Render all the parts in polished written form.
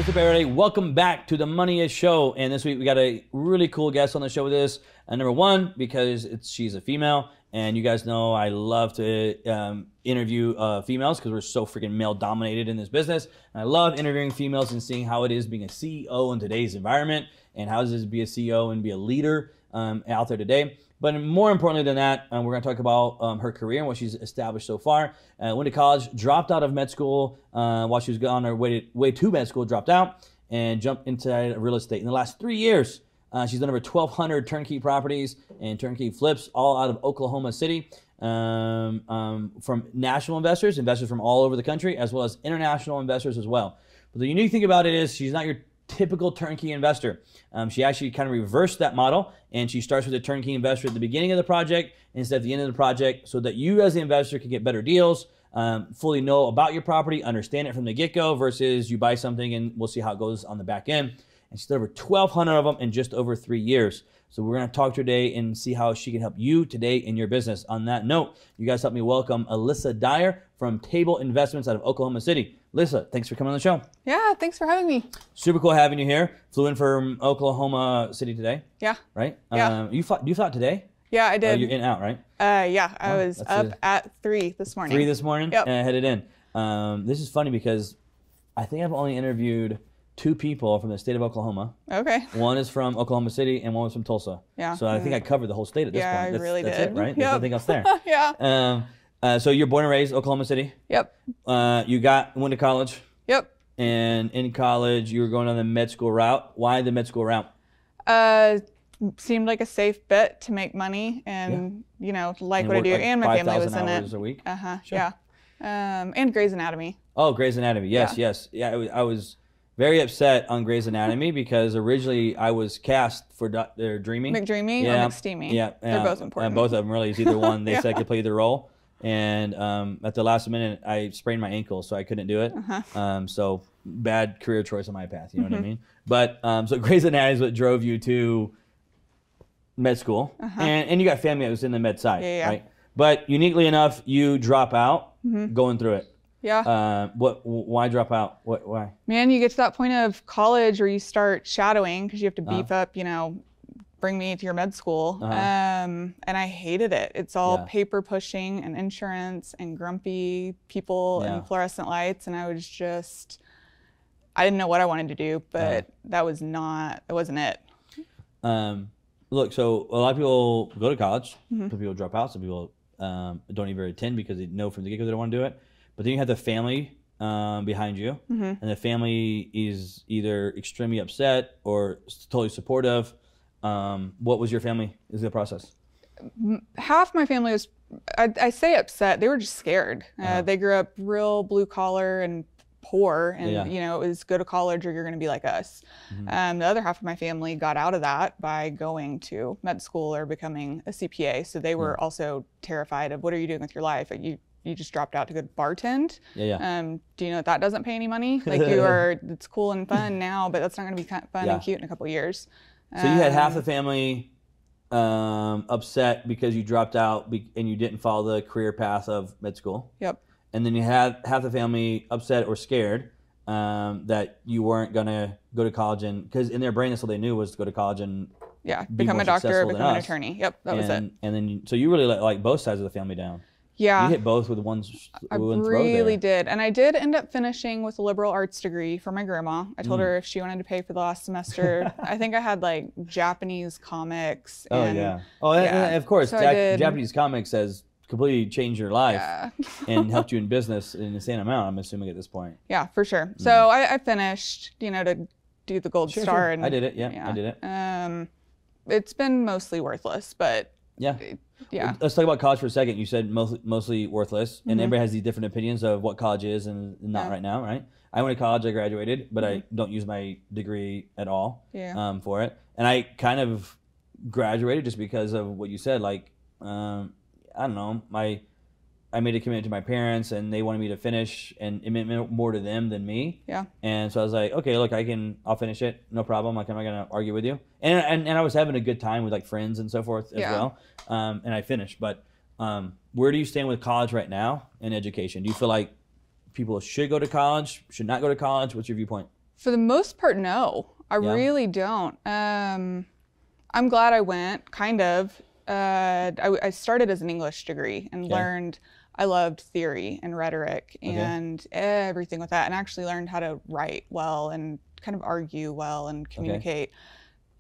What's up, everybody? Welcome back to the Money Show. And this week we got a really cool guest on the show with us. Number one, because she's a female, and you guys know I love to interview females because we're so freaking male-dominated in this business. And I love interviewing females and seeing how it is being a CEO in today's environment, and how it is to be a CEO and be a leader out there today. But more importantly than that, we're going to talk about her career and what she's established so far. Went to college, dropped out of med school while she was on her way to med school, dropped out, and jumped into real estate. In the last 3 years, she's done over 1,200 turnkey properties and turnkey flips, all out of Oklahoma City, from national investors from all over the country, as well as international investors as well. But the unique thing about it is she's not your typical turnkey investor. She actually kind of reversed that model, and she starts with a turnkey investor at the beginning of the project instead of the end of the project, so that you as the investor can get better deals, fully know about your property, understand it from the get-go, versus you buy something and we'll see how it goes on the back end. And she's done over 1,200 of them in just over 3 years. So we're going to talk to her today and see how she can help you today in your business. On that note, you guys help me welcome Alyssa Dyer from Table Investments out of Oklahoma City. Alyssa, thanks for coming on the show. Yeah, thanks for having me. Super cool having you here. Flew in from Oklahoma City today. Yeah. Right? Yeah. You fought today? Yeah, I did. You're in and out, right? Yeah, I was up at 3 this morning. 3 this morning? Yep. And I headed in. This is funny because I think I've only interviewed 2 people from the state of Oklahoma. Okay. One is from Oklahoma City and one was from Tulsa. Yeah. So I think I covered the whole state at this point. Yeah, I really that's did. It, right? Yep. There's nothing else there. Yeah. So you're born and raised Oklahoma City. Yep. You went to college. Yep. And in college, you were going on the med school route. Why the med school route? Seemed like a safe bet to make money, and like what I do, and my family was in it. 5,000 hours a week. Sure. Yeah. And Grey's Anatomy. Oh, Grey's Anatomy. Yes, yes. Yeah, I was very upset on Grey's Anatomy because originally I was cast for Dr. Dreamy. McDreamy or McSteamy. Yeah. They're both important. Both of them really. It's either one. They said I could play either role. And at the last minute, I sprained my ankle, so I couldn't do it. So bad career choice on my path, you know what I mean? But so Grey's Anatomy is what drove you to med school. And you got family that was in the med side, right? But uniquely enough, you drop out going through it. Yeah. Why drop out? Why? Man, you get to that point of college where you start shadowing because you have to beef up, bring me to your med school. And I hated it. It's all paper pushing and insurance and grumpy people and fluorescent lights. And I didn't know what I wanted to do, but it wasn't it. Look, so a lot of people go to college. Some people drop out. Some people don't even attend because they know from the get-go they don't want to do it. But then you have the family behind you, and the family is either extremely upset or totally supportive. What was your family? Is the process? Half my family was, I say upset. They were just scared. They grew up real blue collar and poor, and it was go to college or you're going to be like us. The other half of my family got out of that by going to med school or becoming a CPA. So they were also terrified of, what are you doing with your life? You just dropped out to go bartend. Do you know that doesn't pay any money? Like it's cool and fun now, but that's not going to be fun and cute in a couple of years. So you had half the family upset because you dropped out and you didn't follow the career path of med school. Yep. And then you had half the family upset or scared that you weren't going to go to college, and because in their brain that's all they knew was to go to college and become a doctor, become an attorney. Yep, that was it. And then so you really like both sides of the family down. Yeah. You hit both with one I really did. And I did end up finishing with a liberal arts degree for my grandma. I told her if she wanted to pay for the last semester. I think I had like Japanese comics. And, of course. So Japanese comics has completely changed your life and helped you in business in the same amount, I'm assuming, at this point. Yeah, for sure. So I finished, to do the gold star. Sure. And I did it. Yeah, I did it. It's been mostly worthless, but let's talk about college for a second. You said mostly worthless, and everybody has these different opinions of what college is and not right now, right? I went to college, I graduated, but I don't use my degree at all for it. And I kind of graduated just because of what you said. Like, I don't know, I made a commitment to my parents, and they wanted me to finish, and it meant more to them than me. Yeah. And so I was like, okay, look, I'll finish it, no problem. Like, I'm not gonna argue with you. And I was having a good time with like friends and so forth as well. And I finished. But where do you stand with college right now in education? Do you feel like people should go to college, should not go to college? What's your viewpoint? For the most part, no. I really don't. I'm glad I went, kind of. I started as an English degree and learned, I loved theory and rhetoric and everything with that, and actually learned how to write well and kind of argue well and communicate.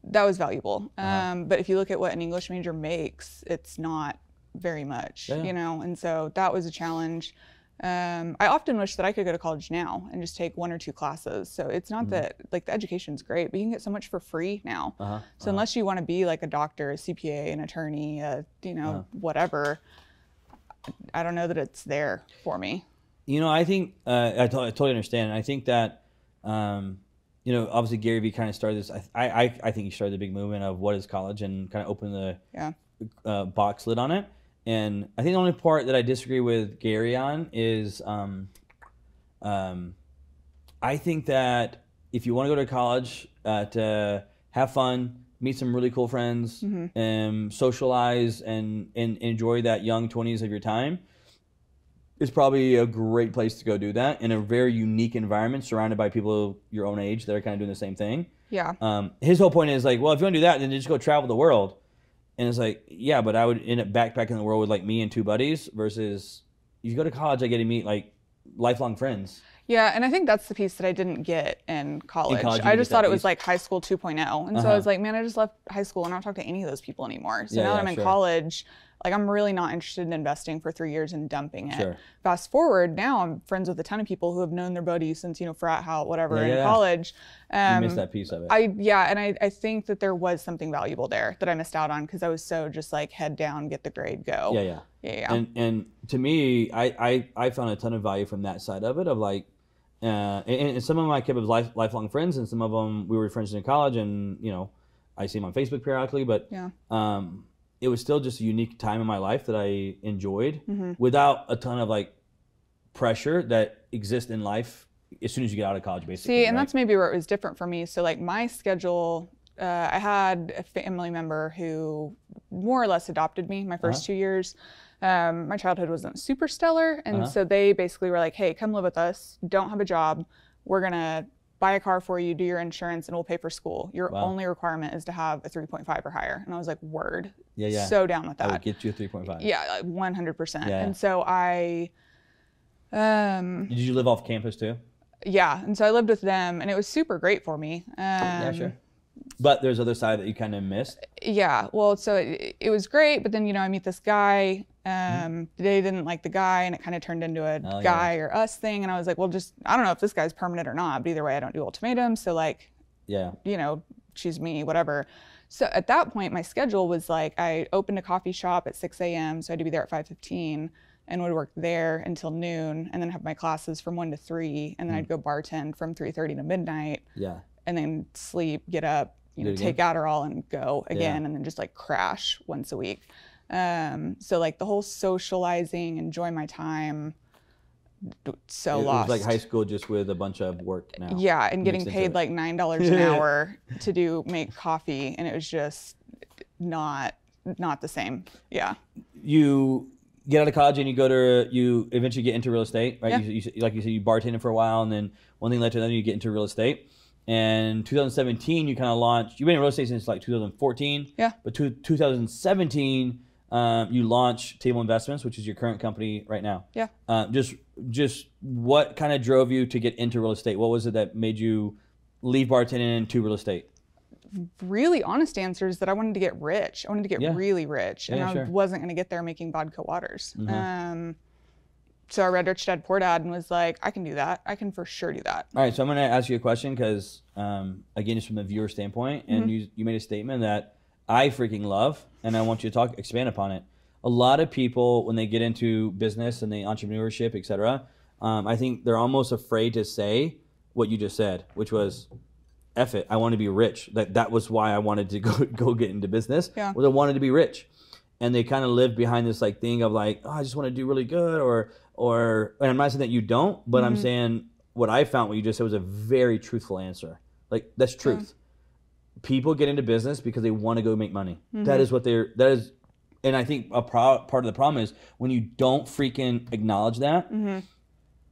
That was valuable. But if you look at what an English major makes, it's not very much, you know, and so that was a challenge. I often wish that I could go to college now and just take 1 or 2 classes. So it's not that, like, the education's great, but you can get so much for free now. So unless you want to be like a doctor, a CPA, an attorney, you know, whatever, I don't know that it's there for me. You know, I think, I totally understand. I think that, you know, obviously Gary Vee kind of started this. I think he started the big movement of what is college and kind of opened the box lid on it. And I think the only part that I disagree with Gary on is I think that if you want to go to college to have fun, meet some really cool friends, and socialize and enjoy that young 20s of your time, it's probably a great place to go do that in a very unique environment surrounded by people your own age that are kind of doing the same thing. Yeah. His whole point is like, well, if you want to do that, then just go travel the world. And it's like, yeah, but I would end up backpacking the world with like me and 2 buddies versus you go to college, I get to meet like lifelong friends. Yeah, and I think that's the piece that I didn't get in college. I just thought it was like high school 2.0. And so I was like, man, I just left high school and I don't talk to any of those people anymore. So now that I'm in college, like I'm really not interested in investing for 3 years and dumping it. Fast forward, now I'm friends with a ton of people who have known their buddies since, you know, frat house, whatever, in college. You missed that piece of it. I think that there was something valuable there that I missed out on because I was so just like head down, get the grade, go. Yeah. And to me, I found a ton of value from that side of it of like, and some of them I kept as lifelong friends, and some of them we were friends in college, and you know, I see them on Facebook periodically. But it was still just a unique time in my life that I enjoyed without a ton of like pressure that exists in life as soon as you get out of college, basically. See, and that's maybe where it was different for me. So like my schedule, I had a family member who more or less adopted me my first 2 years. My childhood wasn't super stellar, and so they basically were like, hey, come live with us, don't have a job, we're gonna buy a car for you, do your insurance, and we'll pay for school. Your only requirement is to have a 3.5 or higher. And I was like, word. So down with that. I would get you a 3.5. Yeah, 100%. And so I did you live off campus too? Yeah, and so I lived with them, and it was super great for me. Yeah, sure. But there's other side that you kind of missed. Yeah, well, so it was great, but then, you know, I meet this guy. They didn't like the guy, and it kind of turned into a guy or us thing. And I was like, well, just, I don't know if this guy's permanent or not, but either way, I don't do ultimatums. So like, you know, choose me, whatever. So at that point, my schedule was like, I opened a coffee shop at 6 a.m. So I had to be there at 5:15 and would work there until noon, and then have my classes from 1 to 3. And then I'd go bartend from 3:30 to midnight. And then sleep, get up, you know, take Adderall and go again, and then just like crash once a week. So like the whole socializing, enjoy my time, lost. It was like high school just with a bunch of work now. Yeah, and getting paid like $9 an hour to make coffee, and it was just not the same. Yeah. You get out of college and you eventually get into real estate, right? You like you said, you bartended for a while, and then one thing led to another, you get into real estate. And 2017, you kind of launched. You've been in real estate since like 2014. Yeah. But 2017, you launched Table Investments, which is your current company right now. Yeah. Just what kind of drove you to get into real estate? What was it that made you leave bartending into real estate? Really honest answer is that I wanted to get rich. I wanted to get really rich, and I wasn't going to get there making vodka waters. So I read Rich Dad Poor Dad and was like, I can do that. I can for sure do that. All right, so I'm going to ask you a question because, again, just from the viewer standpoint, and you made a statement that I freaking love, and I want you to expand upon it. A lot of people, when they get into business and the entrepreneurship, et cetera, I think they're almost afraid to say what you just said, which was, F it, I want to be rich. That was why I wanted to go get into business, was I wanted to be rich. And they kind of live behind this like thing of like, oh, I just want to do really good, or and I'm not saying that you don't, but I'm saying what I found what you just said was a very truthful answer. Like that's truth. People get into business because they want to go make money. That is what and I think a part of the problem is when you don't freaking acknowledge that,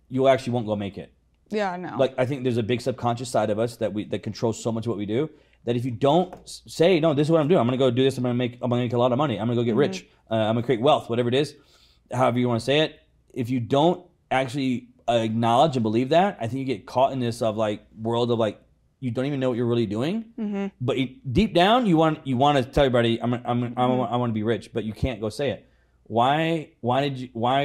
you actually won't go make it. Yeah, no. Like, I think there's a big subconscious side of us that controls so much of what we do, that if you don't say, no, this is what I'm doing, I'm going to go do this, I'm going to make a lot of money, I'm going to go get rich, I'm going to create wealth, whatever it is, however you want to say it. If you don't actually acknowledge and believe that, I think you get caught in this of like world of like, you don't even know what you're really doing, but deep down you want to tell everybody I want to be rich, but you can't go say it. Why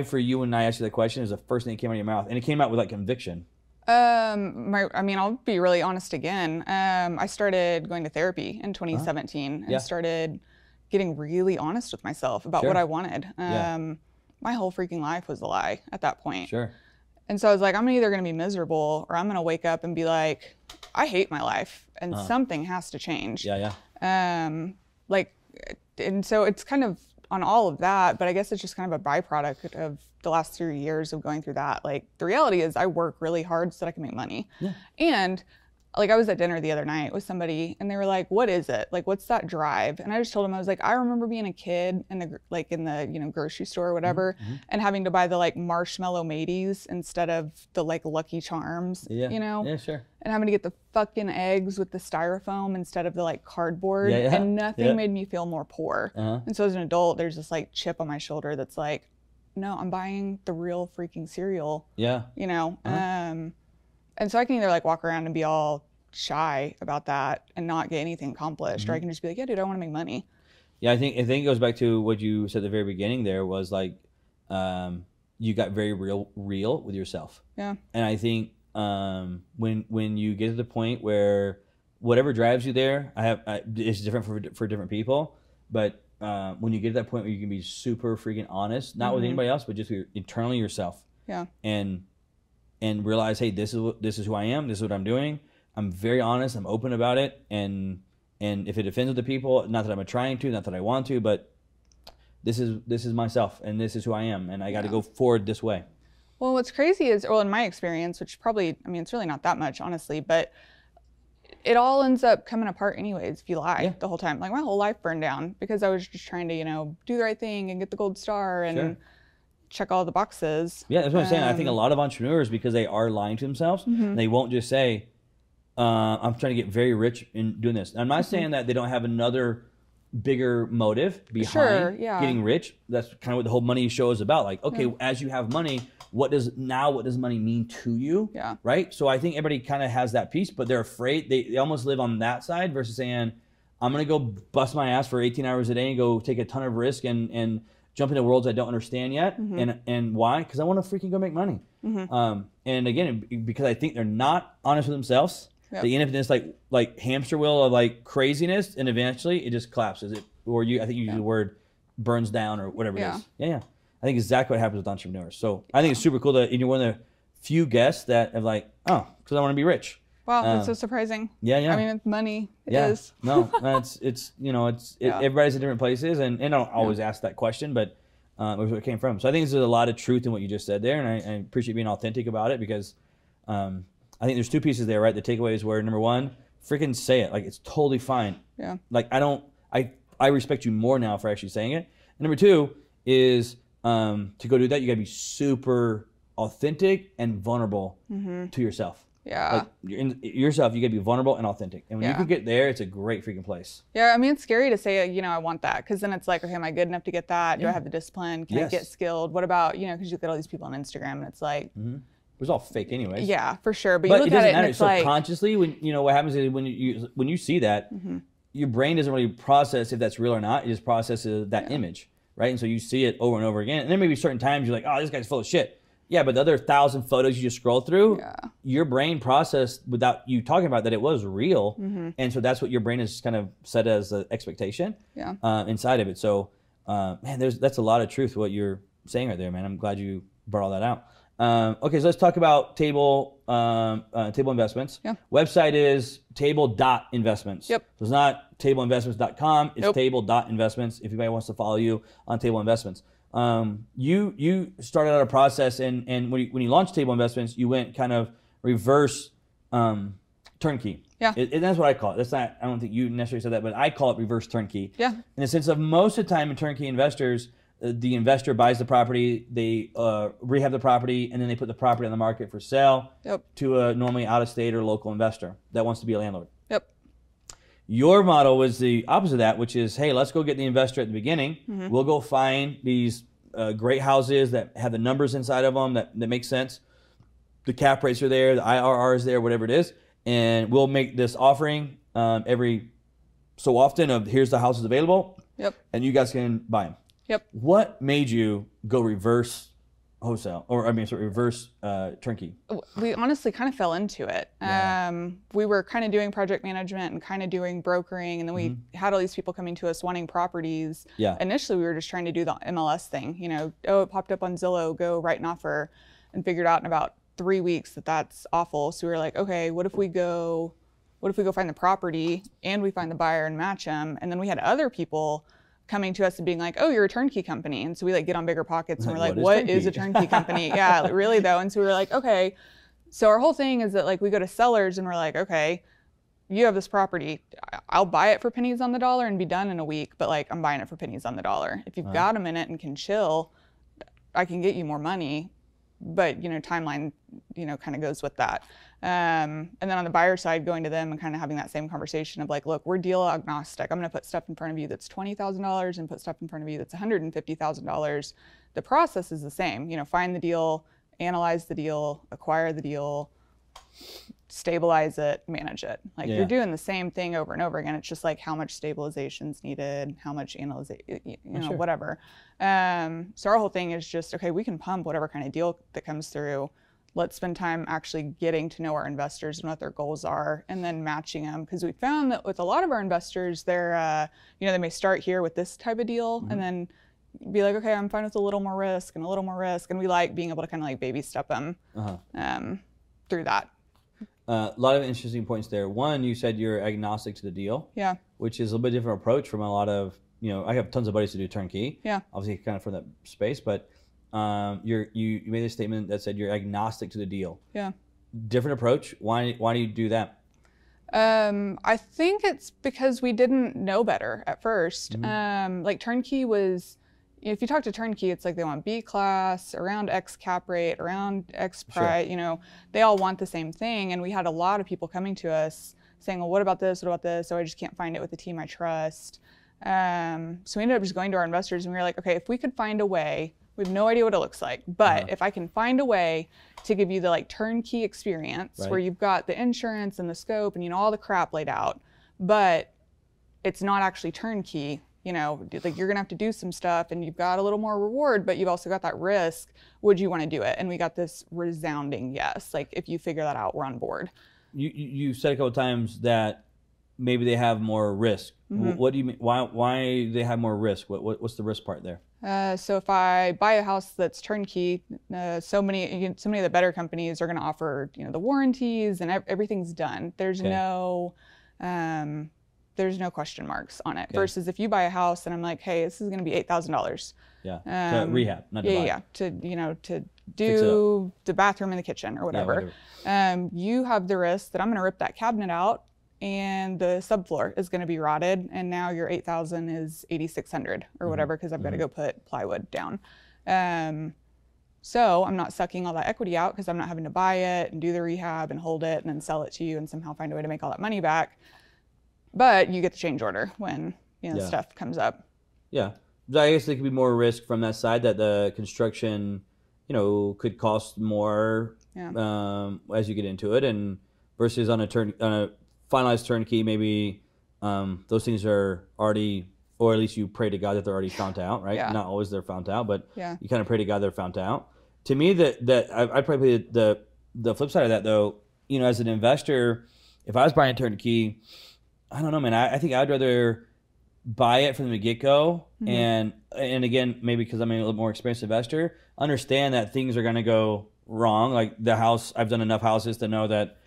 for you, when I asked you that question, is the first thing that came out of your mouth, and it came out with like conviction? I mean, I'll be really honest again. I started going to therapy in 2017 and started getting really honest with myself about what I wanted. My whole freaking life was a lie at that point. Sure. And so I was like, I'm either going to be miserable or I'm going to wake up and be like, I hate my life and something has to change. And so it's kind of on all of that, but I guess it's just kind of a byproduct of the last 3 years of going through that. Like, the reality is I work really hard so that I can make money. And like, I was at dinner the other night with somebody and they were like, what is it? Like, what's that drive? And I just told them, I was like, I remember being a kid in the grocery store or whatever, and having to buy the like marshmallow mateys instead of the like Lucky Charms, you know? Yeah, sure. And having to get the fucking eggs with the styrofoam instead of the like cardboard. And nothing made me feel more poor. And so as an adult, there's this like chip on my shoulder that's like, no, I'm buying the real freaking cereal. You know? And so I can either like walk around and be all shy about that and not get anything accomplished, or I can just be like, yeah, dude, I want to make money. Yeah, I think it goes back to what you said at the very beginning there, was like, you got very real with yourself. And I think when you get to the point where whatever drives you there, it's different for different people, but when you get to that point where you can be super freaking honest, not with anybody else, but just internally yourself. And realize, hey, this is who I am, this is what I'm doing. I'm very honest, I'm open about it, and if it offends other people, not that I'm trying to, not that I want to, but this is myself, and this is who I am, and I got to go forward this way. Well, what's crazy is, well, in my experience, which probably, I mean, it's really not that much, honestly, but it all ends up coming apart anyways if you lie the whole time. Like, my whole life burned down because I was just trying to, you know, do the right thing and get the gold star and check all the boxes. Yeah, that's what I'm saying. I think a lot of entrepreneurs, because they are lying to themselves, they won't just say, I'm trying to get very rich in doing this. I'm not saying that they don't have another bigger motive behind getting rich. That's kind of what the whole money show is about. Like, okay, as you have money, what does money mean to you? Right? So I think everybody kind of has that piece, but they're afraid. They almost live on that side versus saying, I'm going to go bust my ass for 18 hours a day and go take a ton of risk and jump into worlds I don't understand yet. And why? Because I want to freaking go make money. And again, because I think they're not honest with themselves. They end up in this like hamster wheel of like craziness, and eventually it just collapses. I think you use the word burns down or whatever it is. I think exactly what happens with entrepreneurs. So I think it's super cool that you're one of the few guests that have like, oh, because I want to be rich. Wow, that's so surprising. I mean, it's money. It is. No, it's you know, everybody's in different places, and I don't always ask that question, but it was where it came from. So I think there's a lot of truth in what you just said there, and I appreciate being authentic about it, because I think there's two pieces there, right? The takeaways were, number one, freaking say it. Like, it's totally fine. Like, I respect you more now for actually saying it. And number two is to go do that, you got to be super authentic and vulnerable to yourself. Like, yourself, you got to be vulnerable and authentic. And when you can get there, it's a great freaking place. I mean, it's scary to say, you know, I want that. Because then it's like, okay, am I good enough to get that? Do I have the discipline? Can I get skilled? What about, you know, because you look at all these people on Instagram and it's like... It was all fake anyways. Yeah, for sure. But you look it doesn't at it matter. and it's like... Subconsciously, when you know what happens is when you see that, your brain doesn't really process if that's real or not. It just processes that image, right? And so you see it over and over again. And then maybe certain times you're like, oh, this guy's full of shit. Yeah, but the other 1,000 photos you just scroll through, your brain processed without you talking about that it was real. And so that's what your brain is kind of set as an expectation inside of it. So, man, that's a lot of truth what you're saying right there, man. I'm glad you brought all that out. Okay, so let's talk about Table Investments. Website is table.investments. So it's not tableinvestments.com. It's table.investments. If anybody wants to follow you on Table Investments. You started out a process, and when you launched Table Investments, you went kind of reverse turnkey. And that's what I call it. That's not, I don't think you necessarily said that, but I call it reverse turnkey. In the sense of most of the time in turnkey investors, the investor buys the property, they rehab the property, and then they put the property on the market for sale to a normally out-of-state or local investor that wants to be a landlord. Yep. Your model was the opposite of that, which is, hey, let's go get the investor at the beginning. We'll go find these great houses that have the numbers inside of them that make sense. The cap rates are there, the IRR is there, whatever it is, and we'll make this offering every so often of here's the houses available, and you guys can buy them. What made you go reverse wholesale, or reverse turnkey? We honestly kind of fell into it. We were kind of doing project management and kind of doing brokering, and then we had all these people coming to us wanting properties. Initially, we were just trying to do the MLS thing. You know, oh, it popped up on Zillow, go write an offer, and figured out in about 3 weeks that that's awful. So we were like, okay, what if we go find the property and we find the buyer and match them? And then we had other people coming to us and being like, oh, you're a turnkey company. And so we like get on Bigger Pockets and we're like, what is a turnkey company? Yeah, really though. And so we were like, okay. So our whole thing is that like we go to sellers and we're like, okay, you have this property. I'll buy it for pennies on the dollar and be done in a week, but like I'm buying it for pennies on the dollar. If you've got a minute and can chill, I can get you more money. But, you know, timeline, you know, kind of goes with that. And then on the buyer side, going to them and kind of having that same conversation of like, look, we're deal agnostic. I'm going to put stuff in front of you that's $20,000 and put stuff in front of you that's $150,000. The process is the same. You know, find the deal, analyze the deal, acquire the deal, stabilize it, manage it. Like you're doing the same thing over and over again. It's just like how much stabilization is needed, how much analyzation, you know, whatever. So our whole thing is just, okay, we can pump whatever kind of deal that comes through. Let's spend time actually getting to know our investors and what their goals are and then matching them. Because we found that with a lot of our investors, they're, you know, they may start here with this type of deal and then be like, okay, I'm fine with a little more risk and a little more risk. And we like being able to kind of like baby step them through that. A lot of interesting points there. One, you said you're agnostic to the deal. Yeah. Which is a little bit different approach from a lot of, you know, I have tons of buddies who do turnkey. Yeah. Obviously kind of from that space, but you made a statement that said you're agnostic to the deal. Yeah. Different approach. Why do you do that? I think it's because we didn't know better at first. Like turnkey was, if you talk to turnkey, it's like they want B class, around X cap rate, around X price, you know, they all want the same thing. And we had a lot of people coming to us saying, well, what about this? What about this? So I just can't find it with the team I trust. So we ended up just going to our investors and we were like, okay, if we could find a way, we have no idea what it looks like, but if I can find a way to give you the like turnkey experience where you've got the insurance and the scope and, you know, all the crap laid out, but it's not actually turnkey, you know, like you're gonna have to do some stuff and you've got a little more reward, but you've also got that risk. Would you want to do it? And we got this resounding yes. Like if you figure that out, we're on board. You said a couple of times that maybe they have more risk. What do you mean? Why they have more risk? What's the risk part there? So if I buy a house that's turnkey, so many of the better companies are going to offer, you know, the warranties and everything's done. There's no question marks on it. Versus if you buy a house and I'm like, hey, this is going to be $8,000. Yeah. To rehab, not to buy. Yeah. To do the bathroom and the kitchen or whatever. You have the risk that I'm going to rip that cabinet out and the subfloor is going to be rotted, and now your $8,000 is $8,600 or whatever because I've got to go put plywood down. So I'm not sucking all that equity out because I'm not having to buy it and do the rehab and hold it and then sell it to you and somehow find a way to make all that money back. But you get the change order when, you know, stuff comes up. Yeah, I guess there could be more risk from that side that the construction, you know, could cost more as you get into it, and versus on a finalized turnkey, maybe those things are already, or at least you pray to God that they're already found out, right? Not always they're found out, but you kind of pray to God they're found out. To me, I'd probably the flip side of that though, you know, as an investor, if I was buying a turnkey, I don't know, man. I think I'd rather buy it from the get-go, and again, maybe because I'm a little more experienced investor, understand that things are going to go wrong. Like the house, I've done enough houses to know that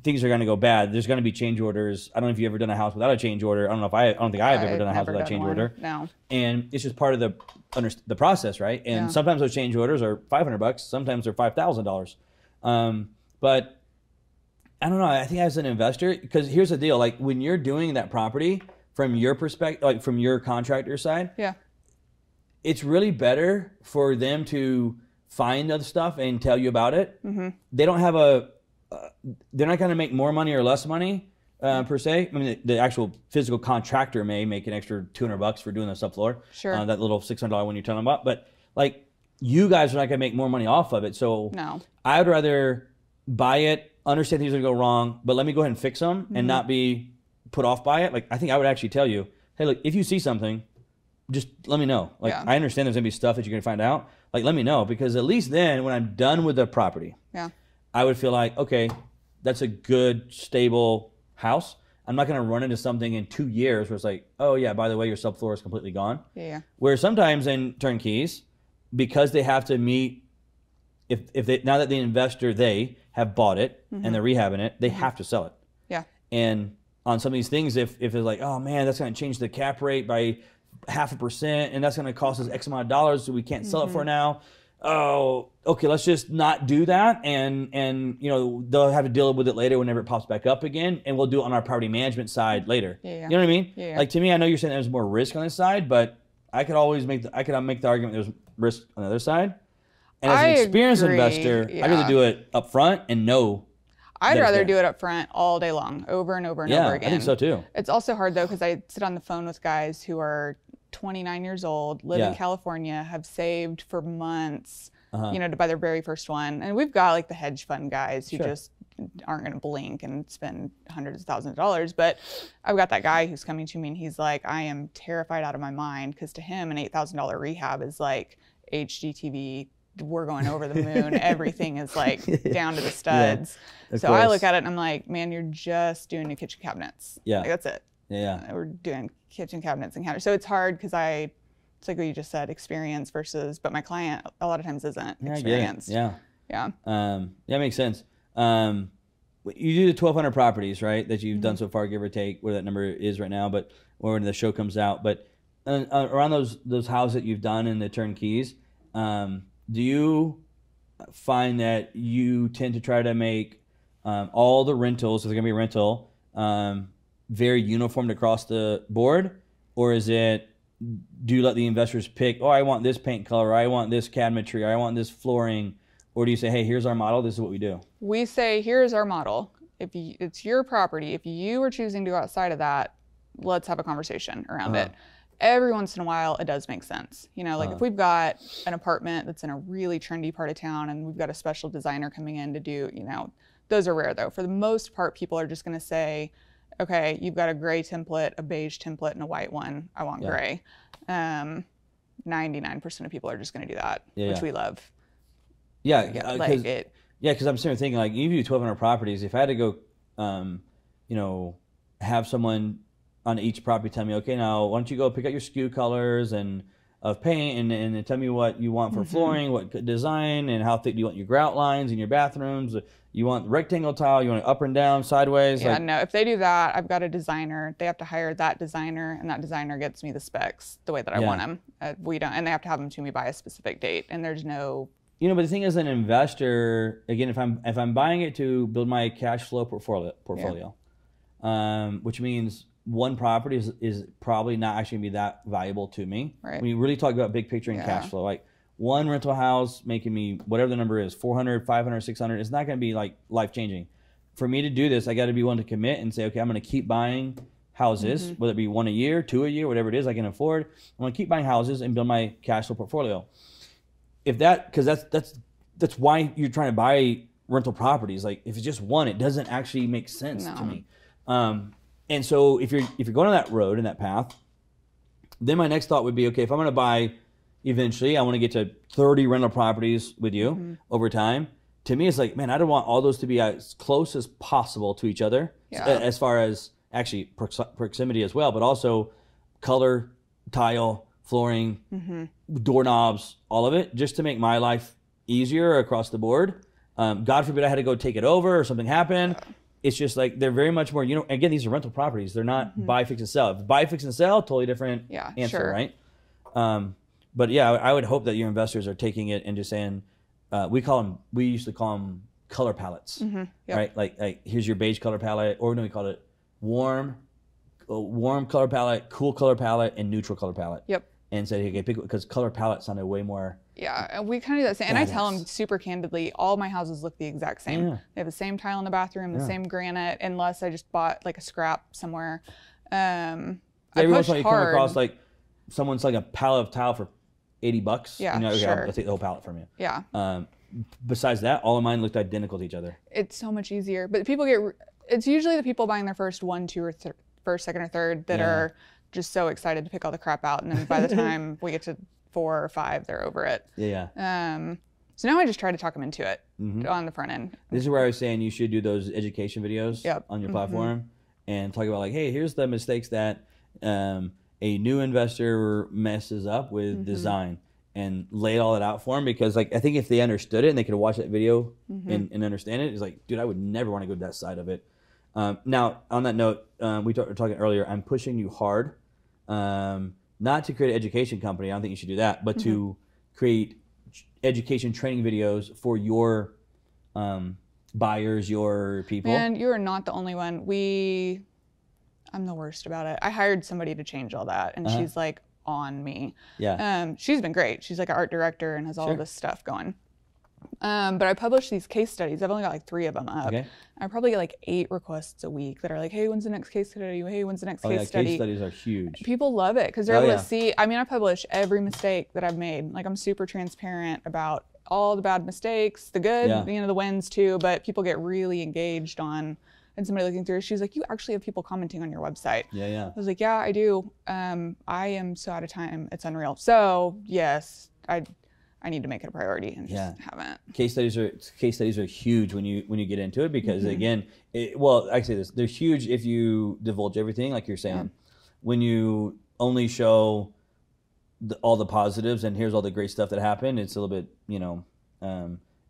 things are going to go bad. There's going to be change orders. I don't know if you've ever done a house without a change order. I don't think I've ever done a house without a change order. No. And it's just part of the process, right? And sometimes those change orders are $500. Sometimes they're $5,000. But I don't know. I think as an investor, because here's the deal: like when you're doing that property from your perspective, like from your contractor side, it's really better for them to find other stuff and tell you about it. They don't have they're not going to make more money or less money per se. I mean, the actual physical contractor may make an extra $200 for doing the subfloor. Sure. That little $600 one you're telling about. But like, you guys are not going to make more money off of it. So no. I would rather buy it, understand things are going to go wrong, but let me go ahead and fix them and not be put off by it. Like, I think I would actually tell you, hey, look, if you see something, just let me know. Like, I understand there's going to be stuff that you're going to find out. Like, let me know, because at least then when I'm done with the property, I would feel like, okay, that's a good, stable house. I'm not going to run into something in 2 years where it's like, oh yeah, by the way, your subfloor is completely gone. Where sometimes in turnkeys, because they have to meet, if they, now that the investor, they have bought it and they're rehabbing it, they have to sell it. And on some of these things, if it's like, oh man, that's going to change the cap rate by 0.5%, and that's going to cost us X amount of dollars, so we can't sell it for now. Oh, okay, let's just not do that, and you know, they'll have to deal with it later whenever it pops back up again, and we'll do it on our property management side later. You know what I mean? Like, to me, I know you're saying there's more risk on this side, but I could always make the argument there's risk on the other side. And as an experienced investor, I'd rather do it up front and know. I'd rather do it up front all day long, over and over and over again. I think so too. It's also hard though, because I sit on the phone with guys who are 29 years old, live in California, have saved for months, you know, to buy their very first one. And we've got like the hedge fund guys who just aren't going to blink and spend hundreds of thousands of dollars. But I've got that guy who's coming to me and he's like, I am terrified out of my mind, because to him, an $8,000 rehab is like HGTV. We're going over the moon. Everything is like down to the studs. So I look at it and I'm like, man, you're just doing new kitchen cabinets. Like, that's it. We're doing kitchen cabinets and counters. So it's hard because it's like what you just said, experience versus, but my client a lot of times isn't experienced. That makes sense. You do the 1,200 properties, right, that you've done so far, give or take, where that number is right now, but or when the show comes out. But around those houses that you've done in the turnkeys, do you find that you tend to try to make all the rentals, if they're going to be a rental, very uniform across the board? Or is it, do you let the investors pick, oh, I want this paint color, or I want this cabinetry, or I want this flooring? Or do you say, hey, here's our model, this is what we do? We say, here's our model. If it's your property, if you are choosing to go outside of that, let's have a conversation around it. Every once in a while, it does make sense. You know, like if we've got an apartment that's in a really trendy part of town and we've got a special designer coming in to do, you know, those are rare though. For the most part, people are just going to say, okay, you've got a gray template, a beige template, and a white one. I want gray. 99% of people are just going to do that, which we love. Because I'm sitting thinking, like, you do 1,200 properties. If I had to go, you know, have someone on each property tell me, okay, now why don't you go pick out your SKU colors and of paint and tell me what you want for flooring, what design, and how thick do you want your grout lines in your bathrooms? You want rectangle tile, you want it up and down, sideways? Yeah, no, if they do that, I've got a designer. They have to hire that designer, and that designer gets me the specs the way that I want them. We don't, and they have to have them to me by a specific date, and there's no... You know, but the thing is, an investor, again, if I'm buying it to build my cash flow portfolio, which means one property is probably not actually going to be that valuable to me. When you really talk about big picture and cash flow, like one rental house making me whatever the number is, 400, 500, 600, it's not going to be like life changing. For me to do this, I got to be willing to commit and say, okay, I'm going to keep buying houses, whether it be one a year, two a year, whatever it is I can afford. I'm going to keep buying houses and build my cash flow portfolio. If that, because that's why you're trying to buy rental properties. Like if it's just one, it doesn't actually make sense to me. And so if you're going on that road and that path, then my next thought would be, okay, if I'm going to buy eventually, I want to get to 30 rental properties with you over time. To me, it's like, man, I don't want all those to be as close as possible to each other, as far as actually proximity as well, but also color, tile, flooring, doorknobs, all of it, just to make my life easier across the board. God forbid I had to go take it over or something happened. It's just like they're very much more, you know, again, these are rental properties. They're not buy, fix, and sell. If buy, fix, and sell, totally different answer, right? But yeah, I would hope that your investors are taking it and just saying, we used to call them color palettes, right? Like here's your beige color palette, or no, we call it warm color palette, cool color palette, and neutral color palette. and said, okay, pick, because color palette sounded way more. Yeah, and we kind of do that same. And I tell them super candidly, all my houses look the exact same. Yeah. They have the same tile in the bathroom, the same granite, unless I just bought like a scrap somewhere. Every once in a while you come across like someone's like a pallet of tile for $80. Yeah, okay, sure. I'll take the whole pallet from you. Yeah. Besides that, all of mine looked identical to each other. It's so much easier. But people it's usually the people buying their first one, two, or first, second, or third that are just so excited to pick all the crap out. And then by the time we get to 4 or 5, they're over it. Yeah. So now I just try to talk them into it on the front end. This is where I was saying you should do those education videos on your platform and talk about like, hey, here's the mistakes that a new investor messes up with design, and lay all that out for them, because like I think if they understood it and they could watch that video and understand it, it's like, dude, I would never want to go to that side of it. Now, on that note, we were talking earlier, I'm pushing you hard, not to create an education company. I don't think you should do that, but to create education training videos for your buyers, your people. And you are not the only one. I'm the worst about it. I hired somebody to change all that, and she's like on me. Yeah. She's been great. She's like an art director and has all this stuff going. But I publish these case studies. I've only got like 3 of them up. Okay. I probably get like 8 requests a week that are like, hey, when's the next case study? Hey, when's the next case study? Case studies are huge. People love it because they're able to see. I mean, I publish every mistake that I've made. Like, I'm super transparent about all the bad mistakes, the good, the wins too. But people get really engaged on. And somebody looking through, she's like, you actually have people commenting on your website. Yeah. I was like, yeah, I do. I am so out of time. It's unreal. So yes, I need to make it a priority and just haven't. Case studies are huge when you get into it, because again, I say this, they're huge if you divulge everything, like you're saying. Yeah. When you only show all the positives and here's all the great stuff that happened, it's a little bit,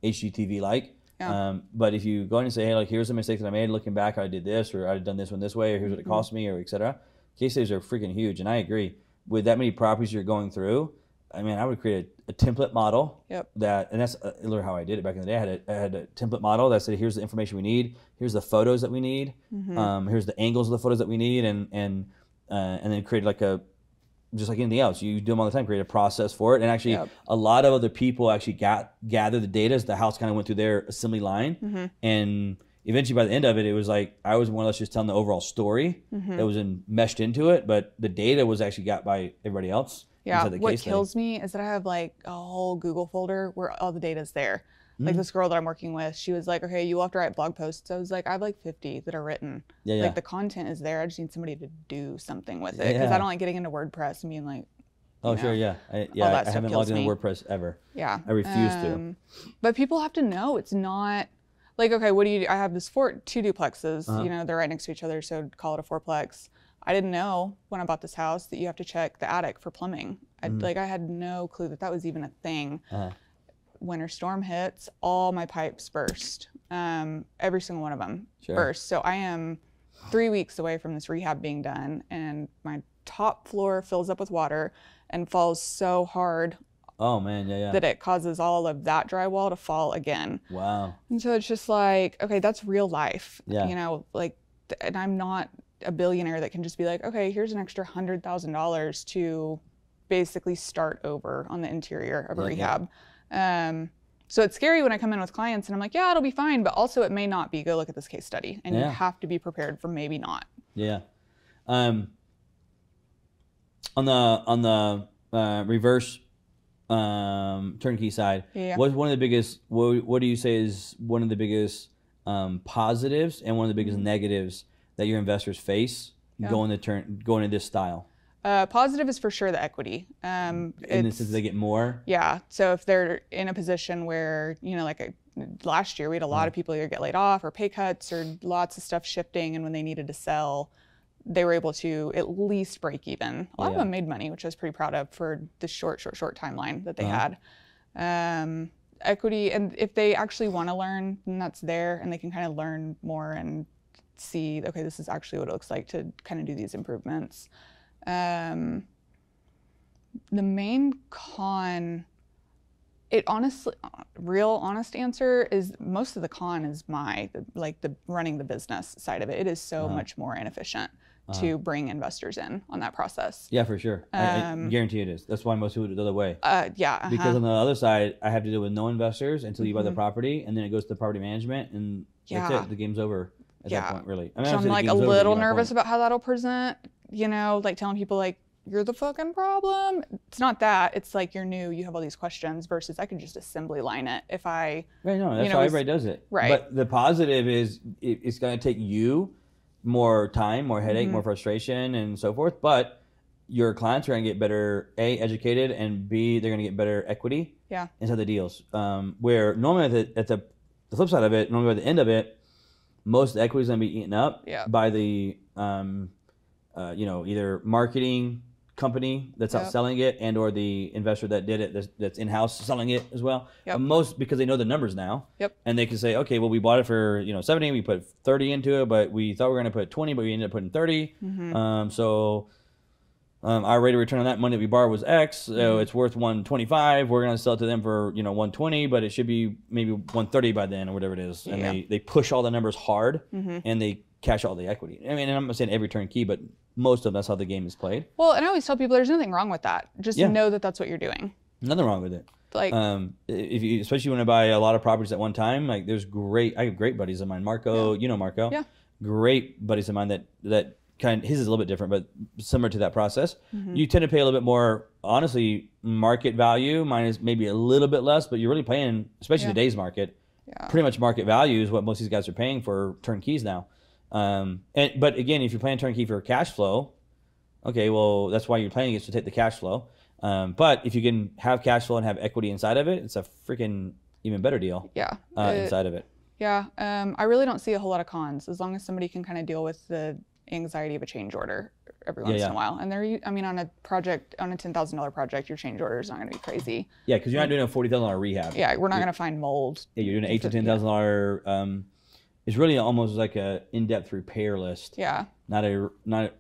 HGTV like. Yeah. But if you go in and say, hey, like, here's the mistakes that I made, looking back, I did this, or I've done this one this way, or here's what it cost me, or et cetera. Case studies are freaking huge. And I agree. With that many properties you're going through, I mean, I would create a template model. Yep. And that's literally how I did it back in the day. I had a template model that said, here's the information we need, here's the photos that we need, here's the angles of the photos that we need, and then create like just like anything else, you do them all the time, create a process for it. And actually, a lot of other people actually gather the data as the house kind of went through their assembly line. And eventually by the end of it, it was like, I was more or less just telling the overall story that was meshed into it, but the data was actually got by everybody else. Yeah, what kills me is that I have like a whole Google folder where all the data's there. Like this girl that I'm working with, she was like, okay, you'll have to write blog posts. I was like, I have like 50 that are written. Like the content is there. I just need somebody to do something with it. Because I don't like getting into WordPress and being like, I haven't logged into WordPress ever. Yeah. I refuse to. But people have to know it's not like, okay, what do you do? I have this 2 duplexes, they're right next to each other, so call it a 4-plex. I didn't know when I bought this house that you have to check the attic for plumbing. I had no clue that was even a thing. Winter storm hits, all my pipes burst. Every single one of them burst. So I am 3 weeks away from this rehab being done, and my top floor fills up with water and falls so hard. Oh man, that it causes all of that drywall to fall again. Wow. And so it's just like, okay, that's real life. And I'm not a billionaire that can just be like, okay, here's an extra $100,000 to basically start over on the interior of a rehab. So it's scary when I come in with clients and I'm like, yeah, it'll be fine, but also it may not be. Go look at this case study, and you have to be prepared for maybe not. Yeah. On the reverse turnkey side, what's one of the biggest? What do you say is one of the biggest positives and one of the biggest negatives that your investors face going to this style? Positive is for sure the equity. In the sense they get more? Yeah. So if they're in a position where, last year we had a lot of people either get laid off or pay cuts or lots of stuff shifting, and when they needed to sell, they were able to at least break even. A lot of them made money, which I was pretty proud of for the short timeline that they had. Equity, and if they actually want to learn, then that's there, and they can kind of learn more and see, okay, this is actually what it looks like to kind of do these improvements. The main con It honestly, real honest answer is most of the con is the running the business side of it. It is so much more inefficient to bring investors in on that process. Yeah, for sure. I guarantee it is. That's why most people do it the other way. Yeah. Because on the other side, I have to deal with no investors until you buy the property, and then it goes to property management, and that's it. The game's over at that point, really. I mean, so I'm like a little nervous about how that'll present, like telling people like, you're the fucking problem. It's not that. It's like you're new. You have all these questions versus I could just assembly line it if I. Right, no, that's how everybody does it. Right. But the positive is it's going to take you more time, more headache, more frustration, and so forth. But your clients are going to get better, A, educated, and B, they're going to get better equity inside the deals. Where normally at the flip side of it, normally by the end of it, most of the equity is going to be eaten up by the either marketing company that's out selling it and or the investor that did it that's in-house selling it as well. Most because they know the numbers now. And they can say, okay, well, we bought it for 70, we put 30 into it, but we thought we were going to put 20, but we ended up putting 30. Our rate of return on that money that we borrowed was X, so it's worth 125. We're going to sell it to them for 120, but it should be maybe 130 by then or whatever it is. And they push all the numbers hard and they cash all the equity. I mean, and I'm not saying every turnkey, but most of them, that's how the game is played. Well, and I always tell people there's nothing wrong with that. Just know that that's what you're doing. Nothing wrong with it. Like, if you, especially when I buy a lot of properties at one time, like I have great buddies of mine. Marco, Marco. Yeah. Great buddies of mine that his is a little bit different, but similar to that process. You tend to pay a little bit more, honestly, market value. Mine is maybe a little bit less, but you're really paying, especially today's market, pretty much market value is what most of these guys are paying for turnkeys now. But again, if you're playing turnkey for cash flow, okay, well, that's why you're playing is to take the cash flow. But if you can have cash flow and have equity inside of it, it's a freaking even better deal. Inside of it. I really don't see a whole lot of cons as long as somebody can kind of deal with the anxiety of a change order every once in a while. And on a project, on a $10,000 project, your change order is not going to be crazy. Yeah, because you're not doing a $40,000 rehab. Yeah, we're not going to find mold. Yeah, you're doing an $8,000 to $10,000. It's really almost like a in-depth repair list. Yeah. Not a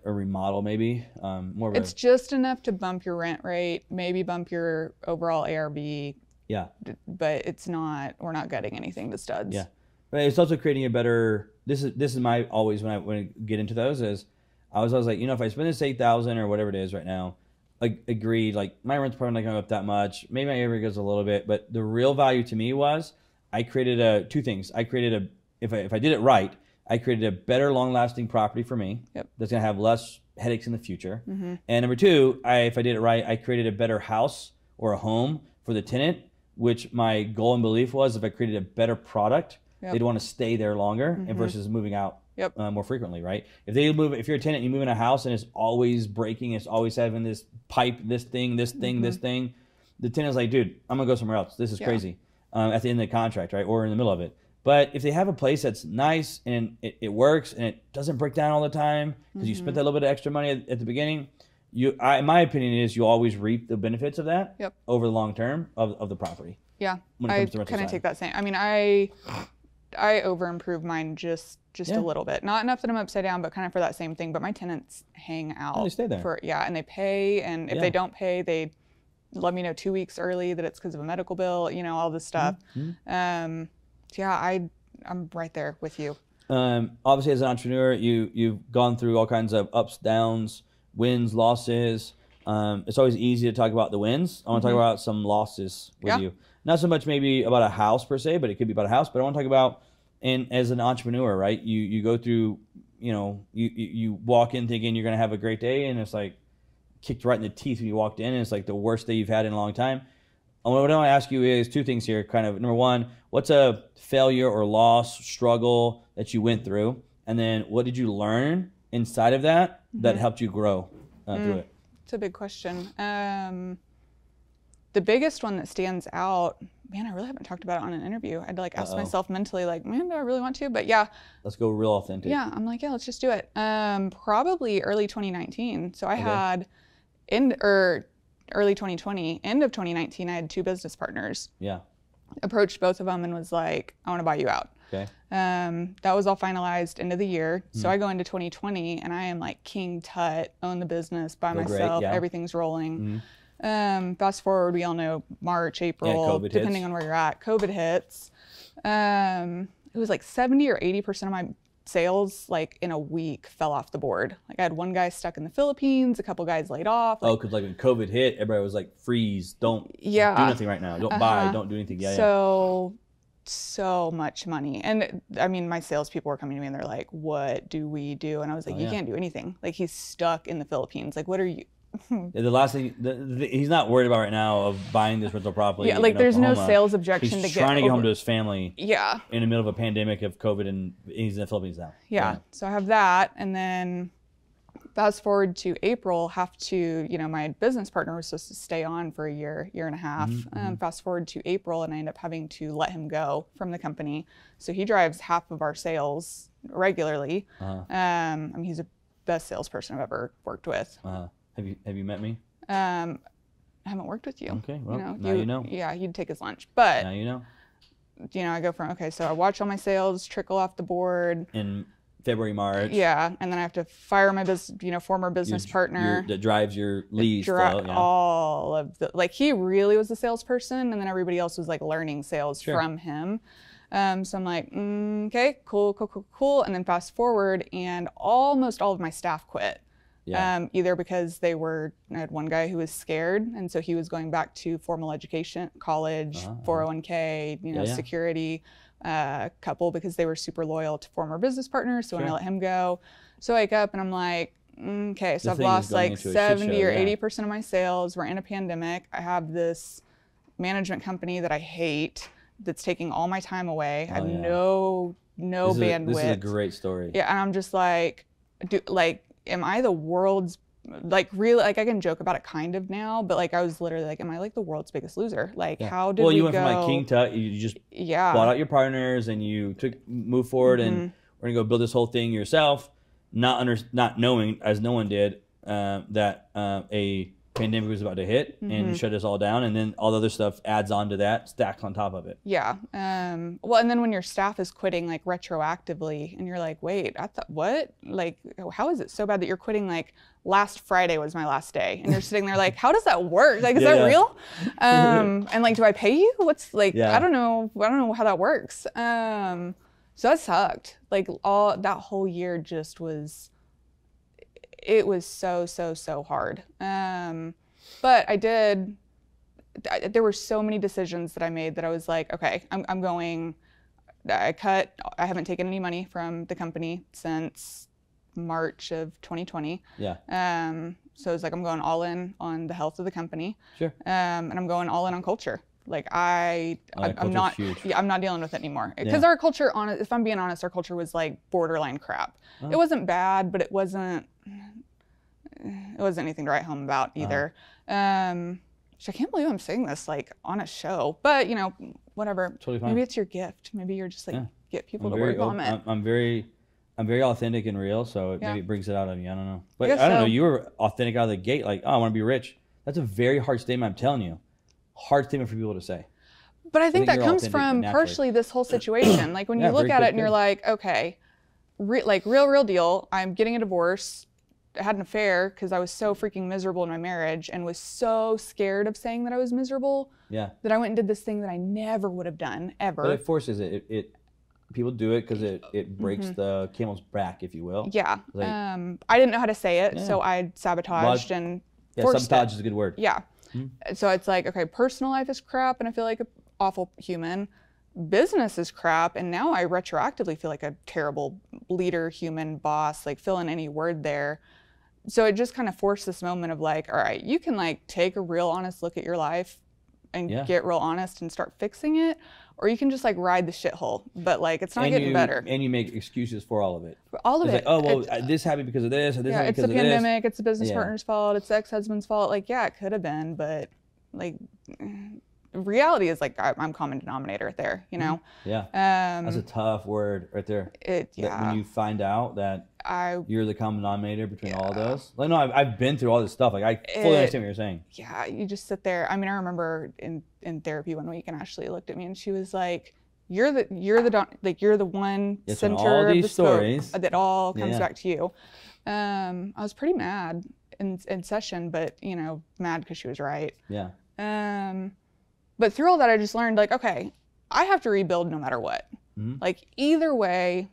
remodel, maybe. More of it's just enough to bump your rent rate, maybe bump your overall ARV. Yeah. But it's not. We're not gutting anything to studs. Yeah. But it's also creating a better. This is my always when I get into those is I was always like, if I spend this $8,000 or whatever it is right now, agreed, like my rent's probably not going up that much. Maybe my ARV goes a little bit, but the real value to me was I created two things. I created if I did it right, I created a better long-lasting property for me that's going to have less headaches in the future. And number two, if I did it right, I created a better house or a home for the tenant, which my goal and belief was if I created a better product, they'd want to stay there longer and versus moving out more frequently, right? If you're a tenant, you move in a house and it's always breaking, it's always having this pipe, this thing, this thing, the tenant's like, dude, I'm going to go somewhere else. This is crazy at the end of the contract, right? Or in the middle of it. But if they have a place that's nice and it works and it doesn't break down all the time because you spent that little bit of extra money at the beginning, my opinion is you always reap the benefits of that over the long term of the property. Yeah, I kind of take that same. I mean, I over improve mine just a little bit, not enough that I'm upside down, but kind of for that same thing. But my tenants hang out. They stay there. And they pay, and if they don't pay, they let me know 2 weeks early that it's because of a medical bill. All this stuff. I'm right there with you. Obviously, as an entrepreneur, you've gone through all kinds of ups, downs, wins, losses. It's always easy to talk about the wins. I want to talk about some losses with you. Not so much maybe about a house per se, but it could be about a house. But I want to talk about, as an entrepreneur, right? You go through, you walk in thinking you're going to have a great day, and it's like kicked right in the teeth when you walked in, and it's like the worst day you've had in a long time. What I want to ask you is two things here. Kind of number one, what's a failure or loss, struggle that you went through, and then what did you learn inside of that that helped you grow through it? It's a big question. The biggest one that stands out, man, I really haven't talked about it on an interview. I'd ask myself mentally, man, do I really want to? But yeah. Let's go real authentic. Yeah, I'm like, let's just do it. Probably early 2019. So I had early 2020, end of 2019, I had two business partners. Yeah. Approached both of them and was like, I want to buy you out. Okay. That was all finalized end of the year. So I go into 2020 and I am like King Tut, own the business by myself. Everything's rolling. Fast forward, we all know March, April, depending on where you're at, COVID hits. It was like 70 or 80% of my sales, like in a week, fell off the board. Like I had one guy stuck in the Philippines, a couple guys laid off. Like, because like when COVID hit, everybody was like, freeze, don't do nothing right now. Don't buy, don't do anything. So much money. And I mean, my salespeople were coming to me and they're like, what do we do? And I was like, you can't do anything. Like he's stuck in the Philippines. Like, what are you? The last thing he's not worried about right now of buying this rental property. Yeah, like there's no sales objection he's trying to get home to his family. Yeah. In the middle of a pandemic of COVID, and he's in the Philippines now. Yeah. So I have that, and then fast forward to April, my business partner was supposed to stay on for a year and a half. Fast forward to April, and I end up having to let him go from the company. So he drives half of our sales regularly. I mean, he's the best salesperson I've ever worked with. Have you met me? I haven't worked with you. Okay, well, now you know. Yeah, he'd take his lunch. But now you know. I go from, so I watch all my sales trickle off the board. In February, March. Yeah, and then I have to fire my former business partner. That drives your leads flow. Yeah. All of the, like he really was the salesperson, and then everybody else was like learning sales from him. So I'm like, okay, cool. And then fast forward, and almost all of my staff quit. Yeah. Either because I had one guy who was scared, and so he was going back to formal education, college, 401k, security, couple because they were super loyal to former business partners. So when I let him go, so I wake up and I'm like, okay, so I've lost like 70 or 80% of my sales. We're in a pandemic. I have this management company that I hate that's taking all my time away. I have no bandwidth. This is a great story. Yeah, and I'm just like, am I the world's, like, really, like, I can joke about it kind of now, but, like, I was literally like, am I, like, the world's biggest loser? Like, how did we go? Well, you went from, like, king to, you just bought out your partners, and you moved forward, and we're going to go build this whole thing yourself, not knowing, as no one did, that a pandemic was about to hit and shut us all down, and then all the other stuff adds on to that, stacked on top of it. Yeah. Well, and then when your staff is quitting like retroactively, and you're like, wait, I thought, what? Like, how is it so bad that you're quitting? Like, last Friday was my last day, and you're sitting there like, how does that work? Like, is that real? And like, do I pay you? What's like? I don't know how that works. So that sucked. Like, all that whole year just was. It was so hard. But there were so many decisions that I made that I was like, okay, I'm going, I haven't taken any money from the company since March of 2020. Yeah. So it's like, I'm going all in on the health of the company. Sure. And I'm going all in on culture. Like I'm not dealing with it anymore. Because our culture, if I'm being honest, our culture was like borderline crap. It wasn't bad, but it wasn't anything to write home about either. I can't believe I'm saying this like on a show, but whatever. Totally fine. Maybe it's your gift. Maybe you're just like get people to word vomit. I'm very authentic and real, so maybe it brings it out of me. I don't know, but I don't know. You were authentic out of the gate, like, oh, I want to be rich. That's a very hard statement. I'm telling you, hard statement for people to say. But I think that comes from partially this whole situation. Like when you look at it and you're like, okay, like real deal. I'm getting a divorce. I had an affair because I was so freaking miserable in my marriage and was so scared of saying that I was miserable that I went and did this thing that I never would have done ever. But it forces it. People do it because it breaks the camel's back, if you will. Yeah. Like, I didn't know how to say it, so I sabotaged and forced sabotage it. is a good word. Yeah. So it's like, okay, personal life is crap and I feel like an awful human. Business is crap, and now I retroactively feel like a terrible leader, human, boss, like fill in any word there. So it just kind of forced this moment of like, all right, you can like take a real honest look at your life and get real honest and start fixing it, or you can just like ride the shithole, but like it's not getting better. And you make excuses for all of it. All of it. Like, oh, well, this happened because of this, or this happened because of this. It's the pandemic, it's the business partner's fault, it's the ex-husband's fault. Like, yeah, it could have been, but like reality is like I'm common denominator there, Yeah. That's a tough word right there. When you find out that you're the common denominator between all of those. Like, no, I've been through all this stuff. Like, I fully understand what you're saying. Yeah, you just sit there. I mean, I remember in therapy one week, and Ashley looked at me and she was like, "You're the one center all these of the stories that all comes back to you." I was pretty mad. in session, but, you know, mad because she was right. Yeah. But through all that, I just learned, like, okay, I have to rebuild no matter what. Like, either way,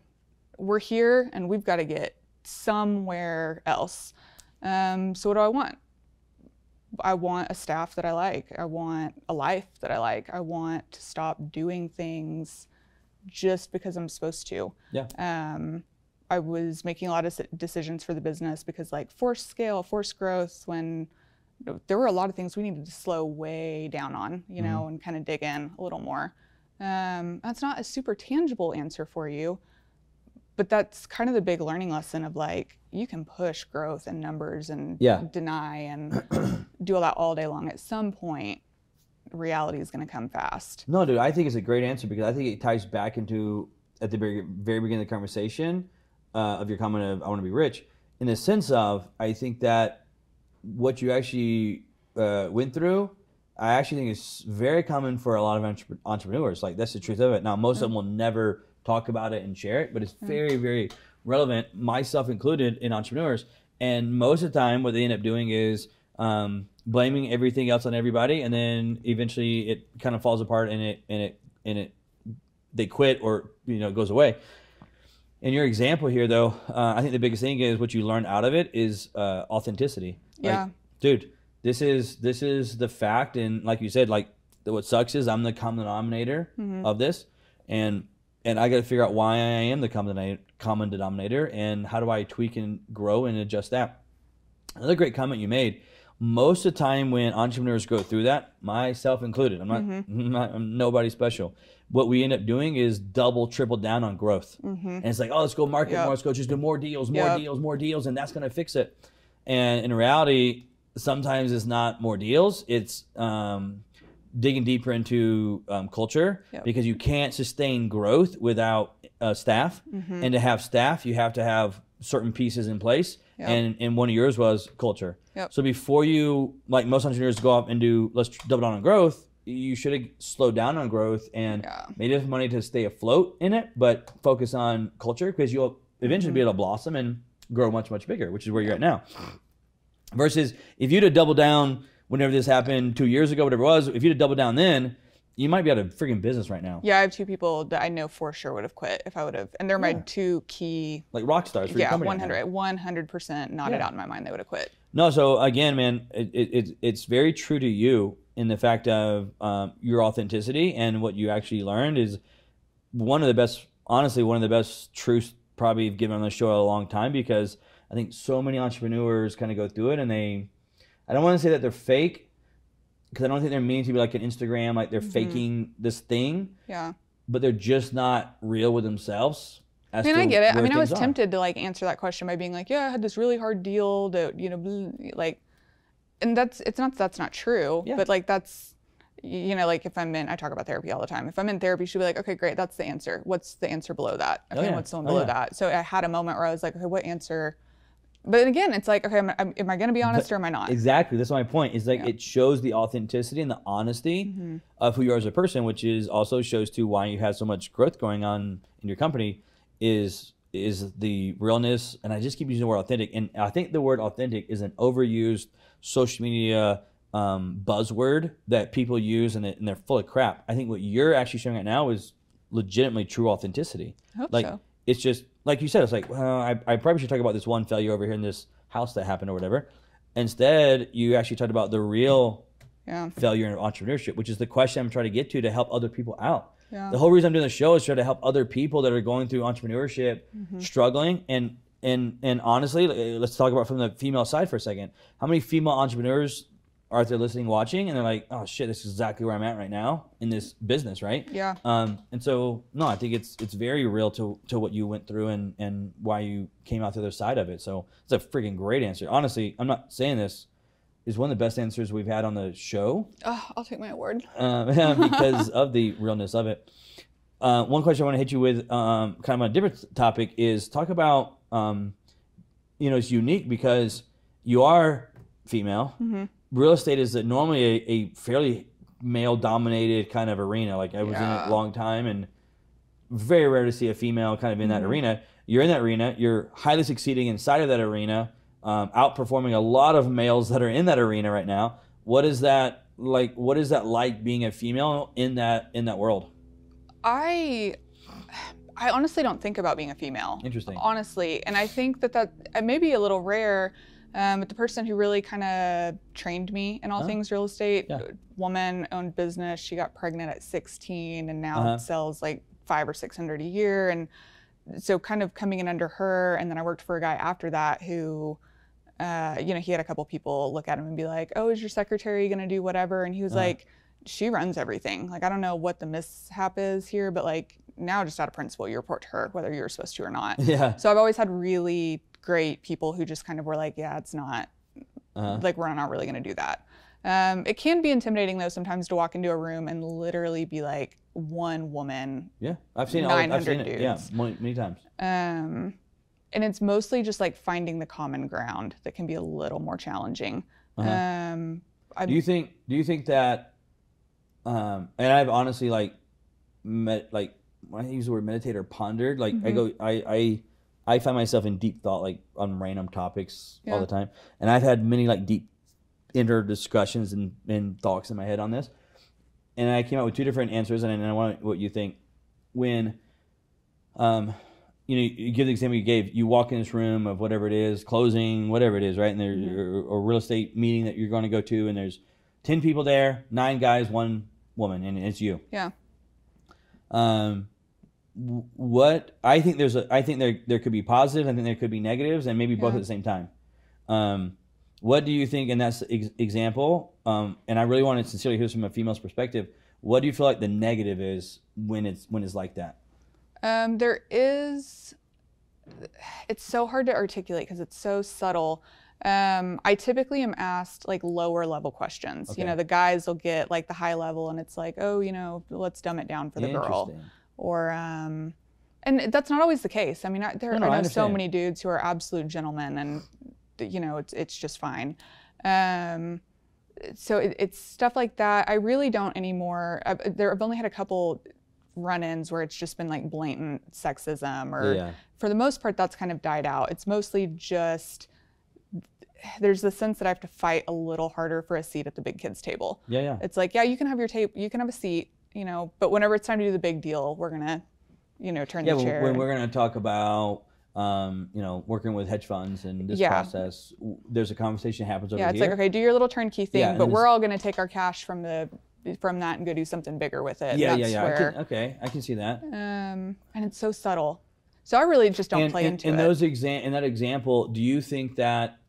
we're here and we've got to get somewhere else. So what do I want? I want a staff that I like. I want a life that I like. I want to stop doing things just because I'm supposed to. Yeah. I was making a lot of decisions for the business because, like, forced scale, forced growth, when there were a lot of things we needed to slow way down on, you know, and kind of dig in a little more. That's not a super tangible answer for you, but that's kind of the big learning lesson of, like, you can push growth and numbers and deny and do all that all day long. At some point, reality is going to come fast. No, dude, I think it's a great answer because I think it ties back into, at the very beginning of the conversation, of your comment of I want to be rich, in the sense of, I think that what you actually went through, I actually think is very common for a lot of entrepreneurs. Like, that's the truth of it. Now, most of them will never talk about it and share it, but it's very, very relevant, myself included, in entrepreneurs. And most of the time, what they end up doing is blaming everything else on everybody, and then eventually it kind of falls apart, and they quit, or, you know, it goes away. In your example here, though, I think the biggest thing is what you learned out of it is authenticity. Yeah, like, dude, this is the fact, and like you said, like, what sucks is I'm the common denominator of this, and I got to figure out why I am the common denominator, and how do I tweak and grow and adjust that. Another great comment you made. Most of the time when entrepreneurs go through that, myself included, I'm nobody special. What we end up doing is double, triple down on growth. And it's like, oh, let's go market more. Let's go just do more deals, more deals, and that's going to fix it. And in reality, sometimes it's not more deals. It's digging deeper into culture, because you can't sustain growth without staff. And to have staff, you have to have certain pieces in place. And one of yours was culture. So before you, like most entrepreneurs, go up and do, let's double down on growth, you should have slowed down on growth and made enough money to stay afloat in it, but focus on culture, because you'll eventually be able to blossom and grow much, much bigger, which is where you're at now. Versus if you'd have doubled down whenever this happened 2 years ago, whatever it was, if you'd have doubled down then, you might be out of freaking business right now. Yeah, I have two people that I know for sure would have quit if I would have, and they're my two key, like, rock stars for your company. 100% nodded out in my mind they would have quit. No, so again, man, it's very true to you in the fact of your authenticity, and what you actually learned is one of the best truths probably you've given on the show in a long time, because I think so many entrepreneurs kind of go through it, and I don't want to say that they're fake, because I don't think they're meaning to be like an Instagram, like they're faking this thing. Yeah. But they're just not real with themselves. I mean, I get it. I mean, I was tempted to, like, answer that question by being like, yeah, I had this really hard deal that, you know, like, and that's not true. Yeah. But, like, that's, you know, like, if I talk about therapy all the time. If I'm in therapy, she'll be like, okay, great, that's the answer. What's the answer below that? Okay, what's the one below that? So I had a moment where I was like, okay, what answer? But again, it's like, okay, am I going to be honest or am I not? Exactly. That's my point. It's like, it shows the authenticity and the honesty of who you are as a person, which is also shows to why you have so much growth going on in your company, is the realness. And I just keep using the word authentic. And I think the word authentic is an overused social media buzzword that people use, and they're full of crap. I think what you're actually showing right now is legitimately true authenticity. I hope so. It's just, like you said, it's like, well, I probably should talk about this one failure over here in this house that happened or whatever. Instead, you actually talked about the real failure in entrepreneurship, which is the question I'm trying to get to help other people out. Yeah. The whole reason I'm doing the show is try to help other people that are going through entrepreneurship, struggling. And honestly, let's talk about from the female side for a second. How many female entrepreneurs are out there listening, watching, and they're like, oh shit, this is exactly where I'm at right now in this business, right? Yeah. And so, no, I think it's very real to what you went through and why you came out the other side of it. So it's a freaking great answer. Honestly, I'm not saying this is one of the best answers we've had on the show. Oh, I'll take my award. Because of the realness of it. One question I want to hit you with, kind of on a different topic, is talk about, it's unique because you are female. Real estate is normally a fairly male-dominated kind of arena. Like, I was in it a long time, and very rare to see a female kind of in that arena. You're in that arena. You're highly succeeding inside of that arena. outperforming a lot of males that are in that arena right now. What is that like? What is that like being a female in that world? I honestly don't think about being a female. Interesting. Honestly, and I think that may be a little rare. But the person who really kind of trained me in all things real estate, woman, owned business. She got pregnant at 16 and now sells like 500 or 600 a year. And so kind of coming in under her. And then I worked for a guy after that who, you know, he had a couple people look at him and be like, oh, is your secretary going to do whatever? And he was like, she runs everything. Like, I don't know what the mishap is here, but like now just out of principle, you report to her, whether you're supposed to or not. Yeah. So I've always had really great people who just kind of were like, yeah, it's not, like, we're not really going to do that. It can be intimidating, though, sometimes to walk into a room and literally be like one woman. Yeah, I've seen it. Dudes. Yeah, many times. And it's mostly just like finding the common ground that can be a little more challenging. Do you think that, and I've honestly like, when I use the word meditate or pondered, like I find myself in deep thought, like on random topics all the time. And I've had many like deep inner discussions and thoughts in my head on this. And I came out with 2 different answers, and I want what you think. When, you know, you give the example you gave, you walk in this room of whatever it is, closing, whatever it is, right? And there's a real estate meeting that you're going to go to, and there's 10 people there, 9 guys, 1 woman, and it's you. Yeah. What I think I think there could be positives, I think there could be negatives, and maybe both at the same time. What do you think in that example? And I really want to sincerely hear this from a female's perspective. What do you feel like the negative is when it's like that? It's so hard to articulate because it's so subtle. I typically am asked like lower level questions. Okay. You know, the guys will get like the high level, and it's like, oh, you know, let's dumb it down for the girl. Or, and that's not always the case. I mean, I know so many dudes who are absolute gentlemen, and you know, it's just fine. So it's stuff like that. I really don't anymore. I've only had a couple run-ins where it's just been like blatant sexism, or for the most part, that's kind of died out. It's mostly just, there's the sense that I have to fight a little harder for a seat at the big kids table. Yeah. It's like, yeah, you can have your tape, you can have a seat, you know, but whenever it's time to do the big deal, we're gonna, you know, turn the chair. When we're gonna talk about, you know, working with hedge funds and this process, there's a conversation that happens over here. Yeah, it's like, okay, do your little turnkey thing, but we're all gonna take our cash from that and go do something bigger with it. Yeah. I can see that. And it's so subtle. So I really just don't play into it. In that example, do you think that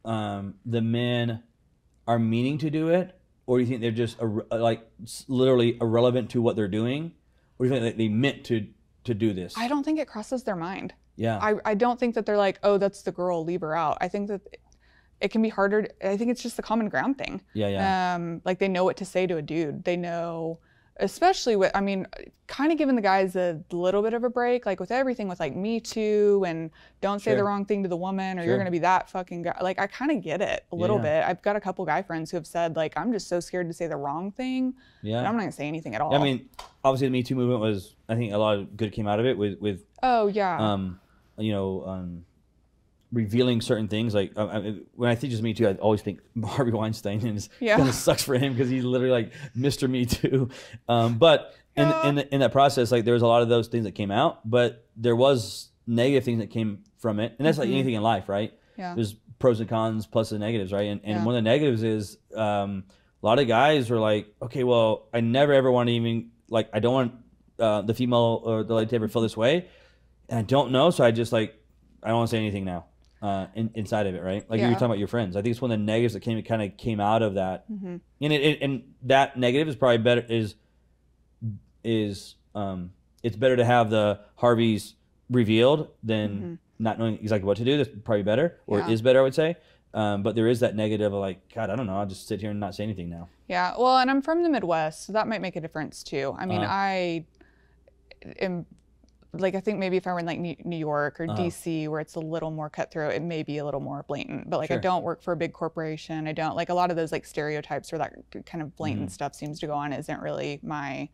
the men are meaning to do it, or do you think they're just like literally irrelevant to what they're doing, or do you think that they meant to do this? I don't think it crosses their mind. Yeah. I don't think that they're like, oh, that's the girl, leave her out. I think that it can be harder. I think it's just the common ground thing. Yeah. Like they know what to say to a dude. They know, especially with, I mean, kind of giving the guys a little bit of a break, like with everything with like Me Too and don't say the wrong thing to the woman, or you're going to be that fucking guy. Like I kind of get it a little bit. I've got a couple guy friends who have said like, I'm just so scared to say the wrong thing. Yeah. And I'm not going to say anything at all. I mean, obviously the Me Too movement was, I think a lot of good came out of it with you know, revealing certain things. Like when I think just Me Too, I always think Harvey Weinstein, and it kind of sucks for him because he's literally like Mr. Me Too. But in that process, like there was a lot of those things that came out, but there was negative things that came from it, and that's like anything in life, right? Yeah. There's pros and cons, plus and negatives, right? And one of the negatives is a lot of guys were like, okay, well, I never ever want to even like, I don't want the female or the lady to ever feel this way, and I don't know, so I just like, I don't want to say anything now. Inside of it, right? Like you're talking about your friends. I think it's one of the negatives that came out of that, and that negative is probably better. It's better to have the Harveys revealed than not knowing exactly what to do. That's probably better, or it is better, I would say. But there is that negative of like, God, I don't know. I'll just sit here and not say anything now. Yeah. Well, and I'm from the Midwest, so that might make a difference too. I mean, I am. Like, I think maybe if I were in like New York or DC, where it's a little more cutthroat, it may be a little more blatant. But like, I don't work for a big corporation. I don't like a lot of those like stereotypes where that kind of blatant stuff seems to go on isn't really my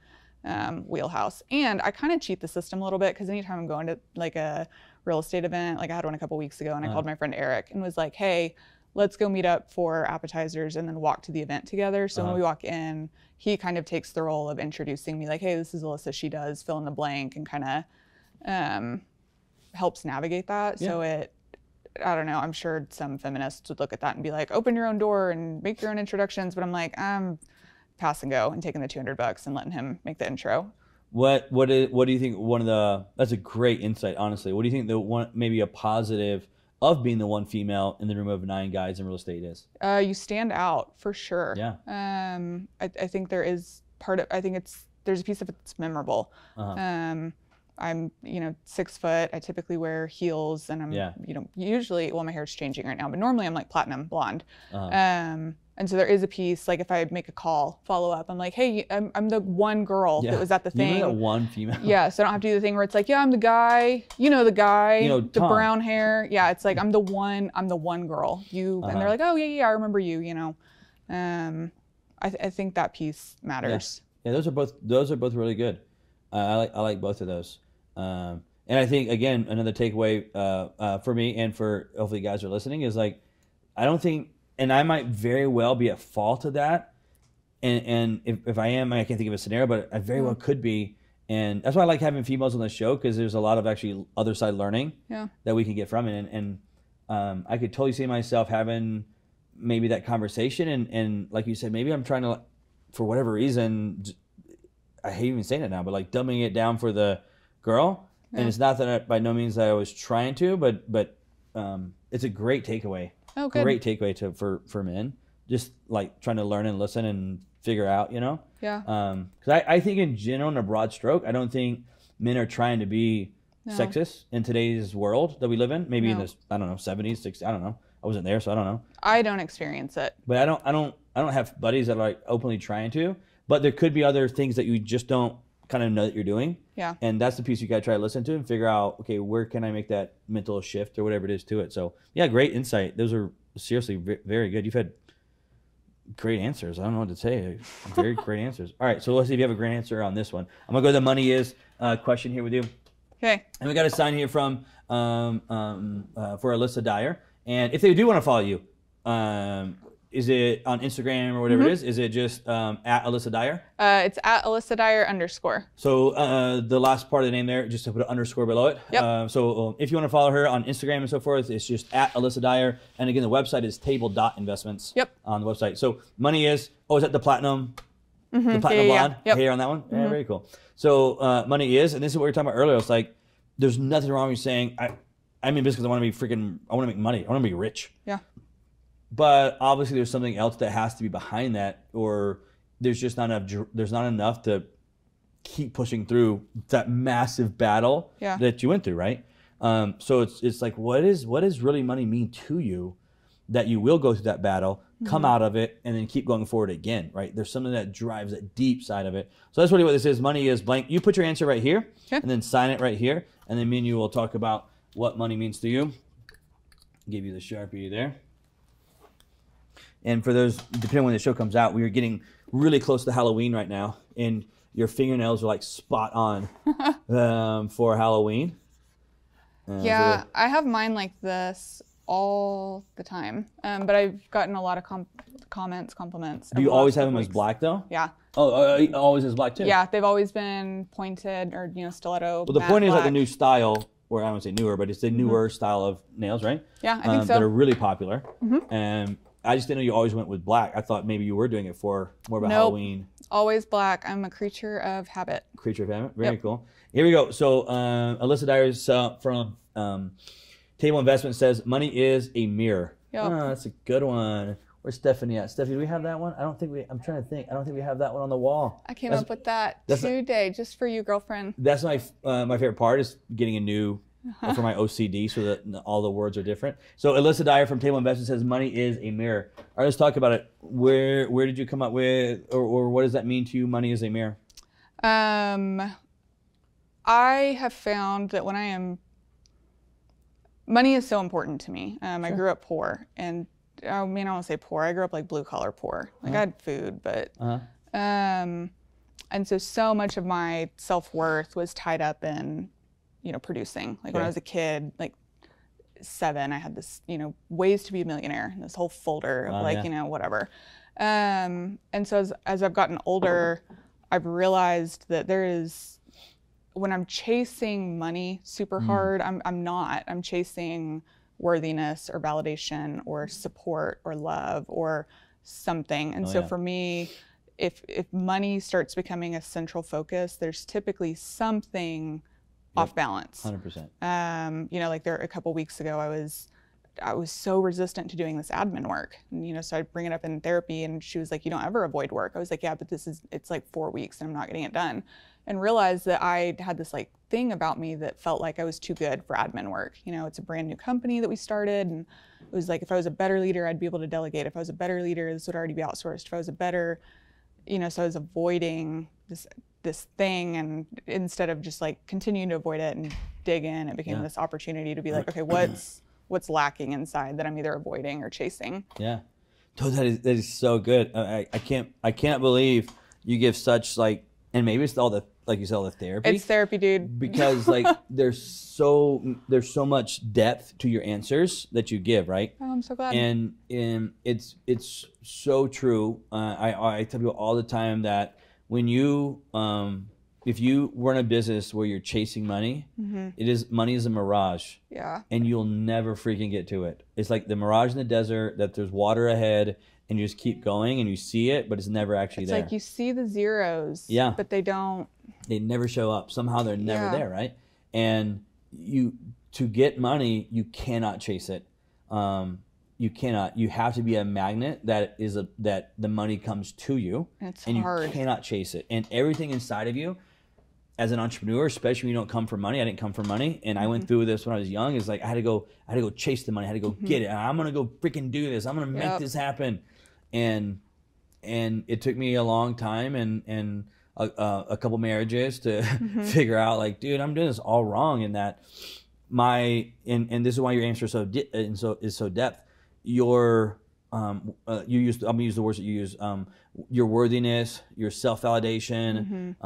wheelhouse. And I kind of cheat the system a little bit because anytime I'm going to like a real estate event. Like I had one a couple weeks ago, and I called my friend Eric and was like, hey, let's go meet up for appetizers and then walk to the event together. So when we walk in, he kind of takes the role of introducing me, like, hey, this is Alyssa, she does fill in the blank, and kind of helps navigate that. So I don't know, I'm sure some feminists would look at that and be like, open your own door and make your own introductions. But I'm like, I'm pass and go and taking the $200 and letting him make the intro. What do you think that's a great insight, honestly. What do you think maybe a positive of being the one female in the room of 9 guys in real estate is? You stand out for sure. Yeah. I think there is there's a piece of it that's memorable. I'm 6 foot. I typically wear heels, and I'm usually, well, my hair's changing right now, but normally I'm like platinum blonde. And so there is a piece, like if I make a call, follow up, I'm like, hey, I'm the one girl that was at the thing. You're the one female. Yeah, so I don't have to do the thing where it's like, yeah, I'm the guy, the guy, the brown hair. Yeah, it's like I'm the one girl. And they're like, oh yeah, I remember you. I think that piece matters. Yeah, those are both really good. I like both of those. And I think, again, another takeaway for me and for hopefully you guys are listening is like, I don't think, and I might very well be at fault of that. And if I am, I can't think of a scenario, but I very well could be. And that's why I like having females on the show, because there's a lot of actually other side learning that we can get from it. And I could totally see myself having maybe that conversation. And like you said, maybe I'm trying to, for whatever reason, I hate even saying it now, but like dumbing it down for the girl. And it's not that by no means that I was trying to, but it's a great takeaway. Oh, good. Great takeaway for men. Just like trying to learn and listen and figure out, Yeah. Because I think in general, in a broad stroke, I don't think men are trying to be sexist in today's world that we live in. Maybe in the, I don't know, 70s, 60s, I don't know. I wasn't there, so I don't know. I don't experience it. But I don't have buddies that are like openly trying to. But there could be other things that you just don't kind of know that you're doing. Yeah. And that's the piece you got to try to listen to and figure out, okay, where can I make that mental shift or whatever it is to it. So, yeah, great insight. Those are seriously very good. You've had great answers. I don't know what to say. Very great answers. All right, so let's see if you have a great answer on this one. I'm going to go to the money is question here with you. Okay. And we got a sign here from for Alyssa Dyer. And if they do want to follow you, is it on Instagram or whatever it is? Is it just at Alyssa Dyer? It's at Alyssa Dyer _. So the last part of the name there, just to put an underscore below it. Yep. So if you want to follow her on Instagram and so forth, it's just at Alyssa Dyer. And again, the website is table.investments. Yep. On the website. So money is, is that the platinum? The platinum blonde hair on that one? Yeah, very cool. So money is, and this is what we were talking about earlier. It's like, there's nothing wrong with saying, I'm in business because I want to make money. I want to be rich. Yeah. But obviously there's something else that has to be behind that, or there's just not enough to keep pushing through that massive battle that you went through, right? So it's like, what does really money mean to you that you will go through that battle, come out of it, and then keep going forward again, right? There's something that drives that deep side of it. So that's really what this is. Money is blank. You put your answer right here, and then sign it right here, and then me and you will talk about what money means to you. Give you the Sharpie there. And for those, depending on when the show comes out, we are getting really close to Halloween right now, and your fingernails are like spot on for Halloween. Yeah, I have mine like this all the time, but I've gotten a lot of compliments. Do you always have them as black though? Yeah. Oh, always as black too? Yeah, they've always been pointed or stiletto. Well, the point is like the new style, or I wouldn't say newer, but it's the newer style of nails, right? Yeah, I think so. That are really popular. And I just didn't know you always went with black. I thought maybe you were doing it for more of a Halloween. Always black. I'm a creature of habit. Creature of habit. Very cool. Here we go. So Alyssa Dyer is from Table Investment says, money is a mirror. Yep. Oh, that's a good one. Where's Stephanie at? Stephanie, do we have that one? I'm trying to think. I don't think we have that one on the wall. I came up with that today just for you, girlfriend. That's my favorite part is getting a new for my OCD so that all the words are different. So Alyssa Dyer from Table Investment says money is a mirror. All right, let's talk about it. Where did you come up with, or what does that mean to you, money is a mirror? I have found that money is so important to me. I grew up poor, and I mean, I don't want to say poor. I grew up like blue collar poor. Like I had food, but and so much of my self-worth was tied up in producing. Like when I was a kid, like 7, I had this, ways to be a millionaire, this whole folder of whatever. And so as I've gotten older, I've realized that when I'm chasing money super hard, I'm chasing worthiness or validation or support or love or something. And so for me, if money starts becoming a central focus, there's typically something off balance. 100%. Like a couple weeks ago, I was so resistant to doing this admin work. And, so I'd bring it up in therapy and she was like, you don't ever avoid work. I was like, yeah, but it's like 4 weeks and I'm not getting it done. And realized that I had this like thing about me that felt like I was too good for admin work. It's a brand new company that we started. And it was like, if I was a better leader, I'd be able to delegate. If I was a better leader, this would already be outsourced. If I was a better, so I was avoiding this thing, and instead of just like continuing to avoid it and dig in, it became this opportunity to be like, okay, what's lacking inside that I'm either avoiding or chasing? Yeah, that is so good. I can't believe you give such like, and maybe it's all the, like you said, all the therapy. It's therapy, dude. Because like there's so much depth to your answers that you give, right? Oh, I'm so glad. And it's so true. I tell people all the time that when you if you run a business where you're chasing money, money is a mirage. Yeah. And you'll never freaking get to it. It's like the mirage in the desert that there's water ahead and you just keep going and you see it, but it's never actually there. It's like you see the zeros, but they never show up. Somehow they're never there, right? And to get money, you cannot chase it. You cannot. You have to be a magnet that the money comes to you, and hard. You cannot chase it. And everything inside of you, as an entrepreneur, especially when you don't come from money. I didn't come from money, and I went through this when I was young. Is like I had to go chase the money. I had to go get it. And I'm gonna go freaking do this. I'm gonna make this happen. And it took me a long time and a couple marriages to figure out like, dude, I'm doing this all wrong. And that and this is why your answer is so depth. I'm gonna use the words that you use. Your worthiness, your self-validation,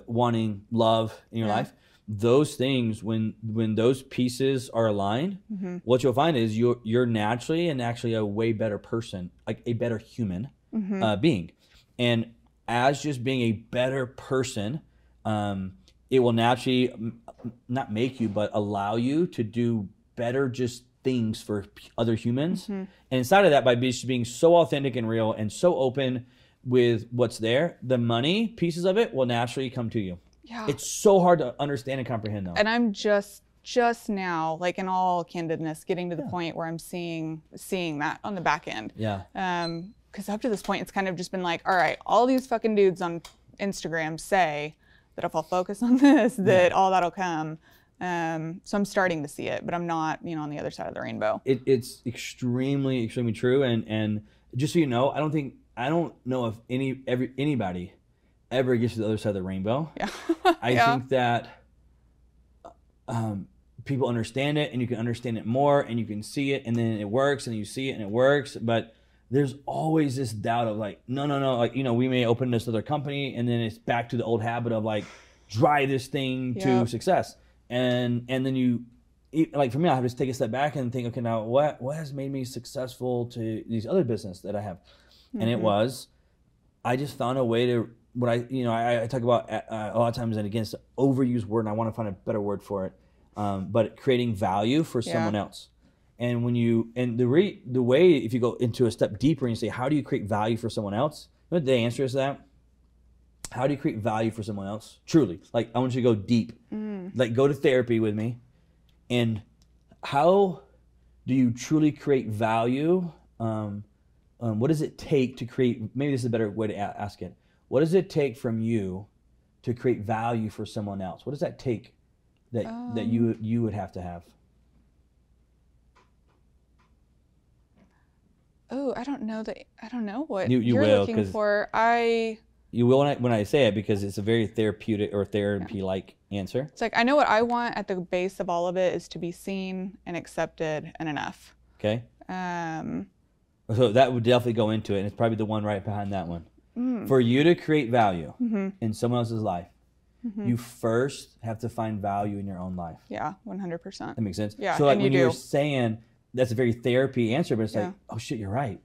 wanting love in your life. Those things, when those pieces are aligned, what you'll find is you're naturally and actually a way better person, like a better human being. And as just being a better person, it will naturally not make you, but allow you to do better just things for other humans. And inside of that, by just being so authentic and real and so open with what's there, the money pieces of it will naturally come to you. Yeah. It's so hard to understand and comprehend though. And I'm just now, like in all candidness, getting to the point where I'm seeing that on the back end. Yeah. Because up to this point, it's kind of just been like, all right, all these fucking dudes on Instagram say that if I'll focus on this, that all that'll come. So I'm starting to see it, but I'm not, on the other side of the rainbow. It's extremely, extremely true. And just so you know, I don't know if anybody ever gets to the other side of the rainbow. Yeah. I think that people understand it, and you can understand it more, and you can see it, and then it works, and you see it, and it works. But there's always this doubt of like, no. Like, we may open this other company, and then it's back to the old habit of like, drive this thing to success. And then like for me, I have to take a step back and think, okay, now what has made me successful to these other business that I have? And it was, I just found a way to, I talk about a lot of times, and again, it's an overused word, and I want to find a better word for it. But creating value for someone else. And the way, if you go into a step deeper and you say, how do you create value for someone else? You know what the answer is to that? How do you create value for someone else? Truly. Like, I want you to go deep. Like, go to therapy with me. And how do you truly create value? What does it take to create, maybe this is a better way to ask it. What does it take from you to create value for someone else? What does that take that you would have to have? Oh, I don't know what you you're will, looking for. You will when I say it, because it's a very therapeutic or therapy-like answer. It's like, I know what I want at the base of all of it is to be seen and accepted and enough. Okay. So that would definitely go into it, and it's probably the one right behind that one. For you to create value in someone else's life, you first have to find value in your own life. Yeah, 100%. That makes sense. Yeah, so like and when you you're do. saying that's a very therapy answer, but it's like, oh shit, you're right.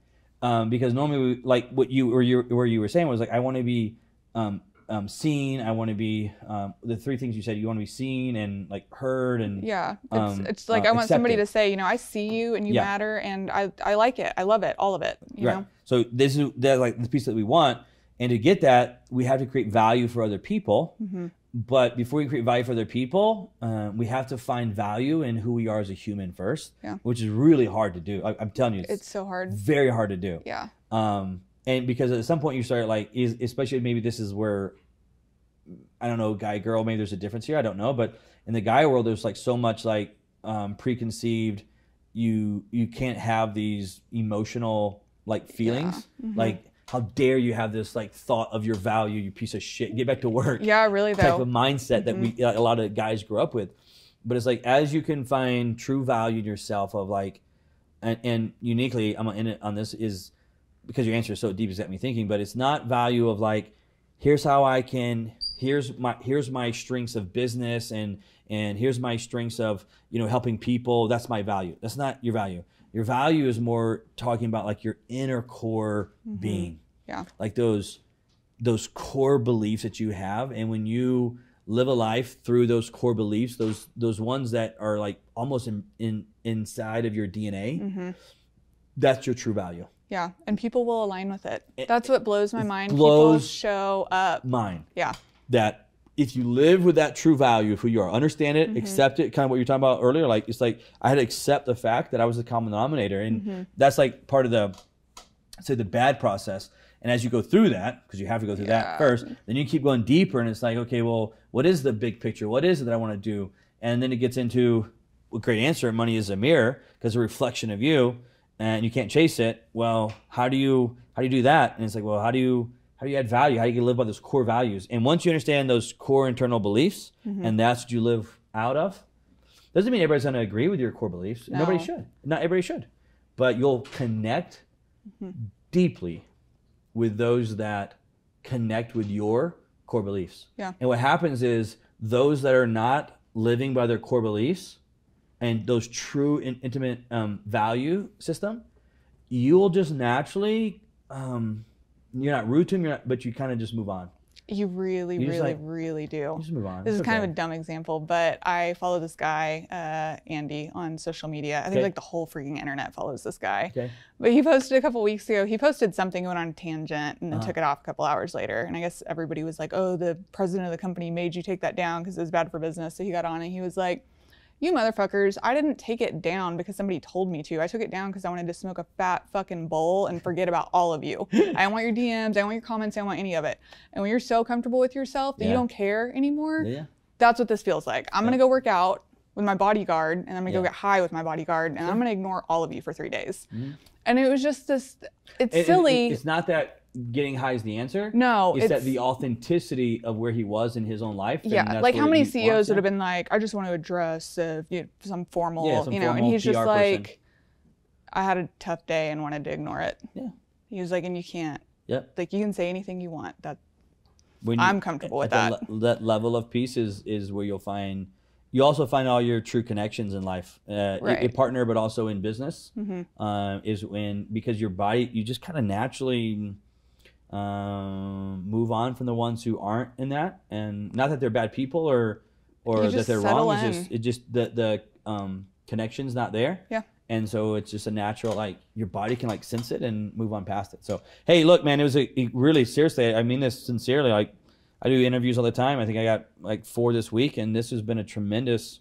Because normally, like what you were saying was like, I want to be seen. I want to be the three things you said. You want to be seen and like heard and it's like I want somebody to say, you know, I see you and you matter, and I like it. I love it, all of it. You know. So this is like the piece that we want, and to get that, we have to create value for other people. But before we create value for other people, we have to find value in who we are as a human first, which is really hard to do. I'm telling you, it's so hard. Very hard to do. Yeah. And because at some point you start like, especially maybe this is where, I don't know, guy, girl, maybe there's a difference here. I don't know. But in the guy world, there's like so much like preconceived, you can't have these emotional like feelings. Like, how dare you have this like thought of your value, you piece of shit, get back to work. Yeah, really though. Type of mindset that we a lot of guys grow up with. But it's like, as you can find true value in yourself of like, and uniquely, I'm in it on this is because your answer is so deep, it's got me thinking, but it's not value of like, here's how I can, here's my strengths of business and here's my strengths of, you know, helping people. That's my value. That's not your value. Your value is more talking about like your inner core being. Yeah. Like those core beliefs that you have. And when you live a life through those core beliefs, those ones that are like almost inside of your DNA, that's your true value. Yeah. And people will align with it. That's what blows my mind. Blows people show up. Mine. Yeah. That if you live with that true value of who you are, understand it, accept it, kind of what you were talking about earlier, like it's like I had to accept the fact that I was the common denominator. And that's like part of the bad process. And as you go through that, because you have to go through that first, then you keep going deeper and it's like, okay, well, what is the big picture? What is it that I want to do? And then it gets into a great answer. Money is a mirror because it's a reflection of you and you can't chase it. Well, how do you do that? And it's like, well, how do you add value? How do you live by those core values? And once you understand those core internal beliefs, and that's what you live out of, doesn't mean everybody's going to agree with your core beliefs. No. Nobody should. Not everybody should. But you'll connect deeply with those that connect with your core beliefs. Yeah. And what happens is those that are not living by their core beliefs and those true and intimate value system, you'll just naturally... you're not rude to him, but you kind of just move on. You really do. You just move on. This is kind of a dumb example, but I follow this guy, Andy, on social media. I think like the whole freaking internet follows this guy. Okay. But he posted a couple weeks ago, he posted something, went on a tangent, and then took it off a couple hours later. And I guess everybody was like, oh, the president of the company made you take that down because it was bad for business. So he got on and he was like, you motherfuckers, I didn't take it down because somebody told me to. I took it down because I wanted to smoke a fat fucking bowl and forget about all of you. I don't want your DMs, I don't want your comments, I don't want any of it. And when you're so comfortable with yourself that you don't care anymore, that's what this feels like. I'm gonna go work out with my bodyguard and I'm gonna go get high with my bodyguard and I'm gonna ignore all of you for 3 days. And it was just this, it's silly. It's not that getting high is the answer. No, it's that the authenticity of where he was in his own life. Yeah, like how many CEOs would have been like, I just want to address some formal, some you know, formal and he's PR just like, person. I had a tough day and wanted to ignore it. Yeah. He was like, and you can't. Yep. Like you can say anything you want. I'm comfortable with that. That level of peace is where you also find all your true connections in life, a partner, but also in business, is because your body, you just kind of naturally move on from the ones who aren't in that, and not that they're bad people or that they're wrong. It's just the connection's not there. Yeah. And so it's just a natural, like your body can like sense it and move on past it. So, hey, look, man, it was really seriously, I mean this sincerely. Like I do interviews all the time. I think I got like 4 this week, and this has been a tremendous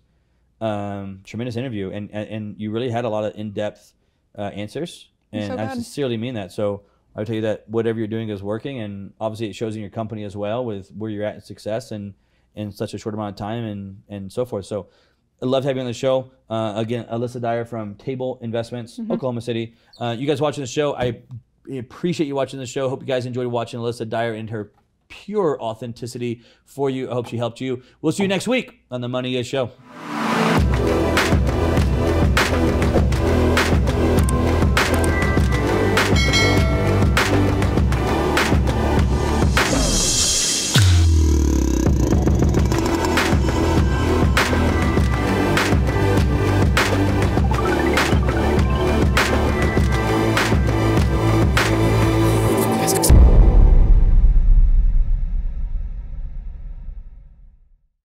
interview. And you really had a lot of in-depth answers, and I sincerely mean that. So I would tell you that whatever you're doing is working, and obviously it shows in your company as well with where you're at in success and in such a short amount of time and so forth. So I love having you on the show. Again, Alyssa Dyer from Table Investments, Oklahoma City. You guys watching the show, I appreciate you watching the show. Hope you guys enjoyed watching Alyssa Dyer and her pure authenticity for you. I hope she helped you. We'll see you next week on The Money Is Show.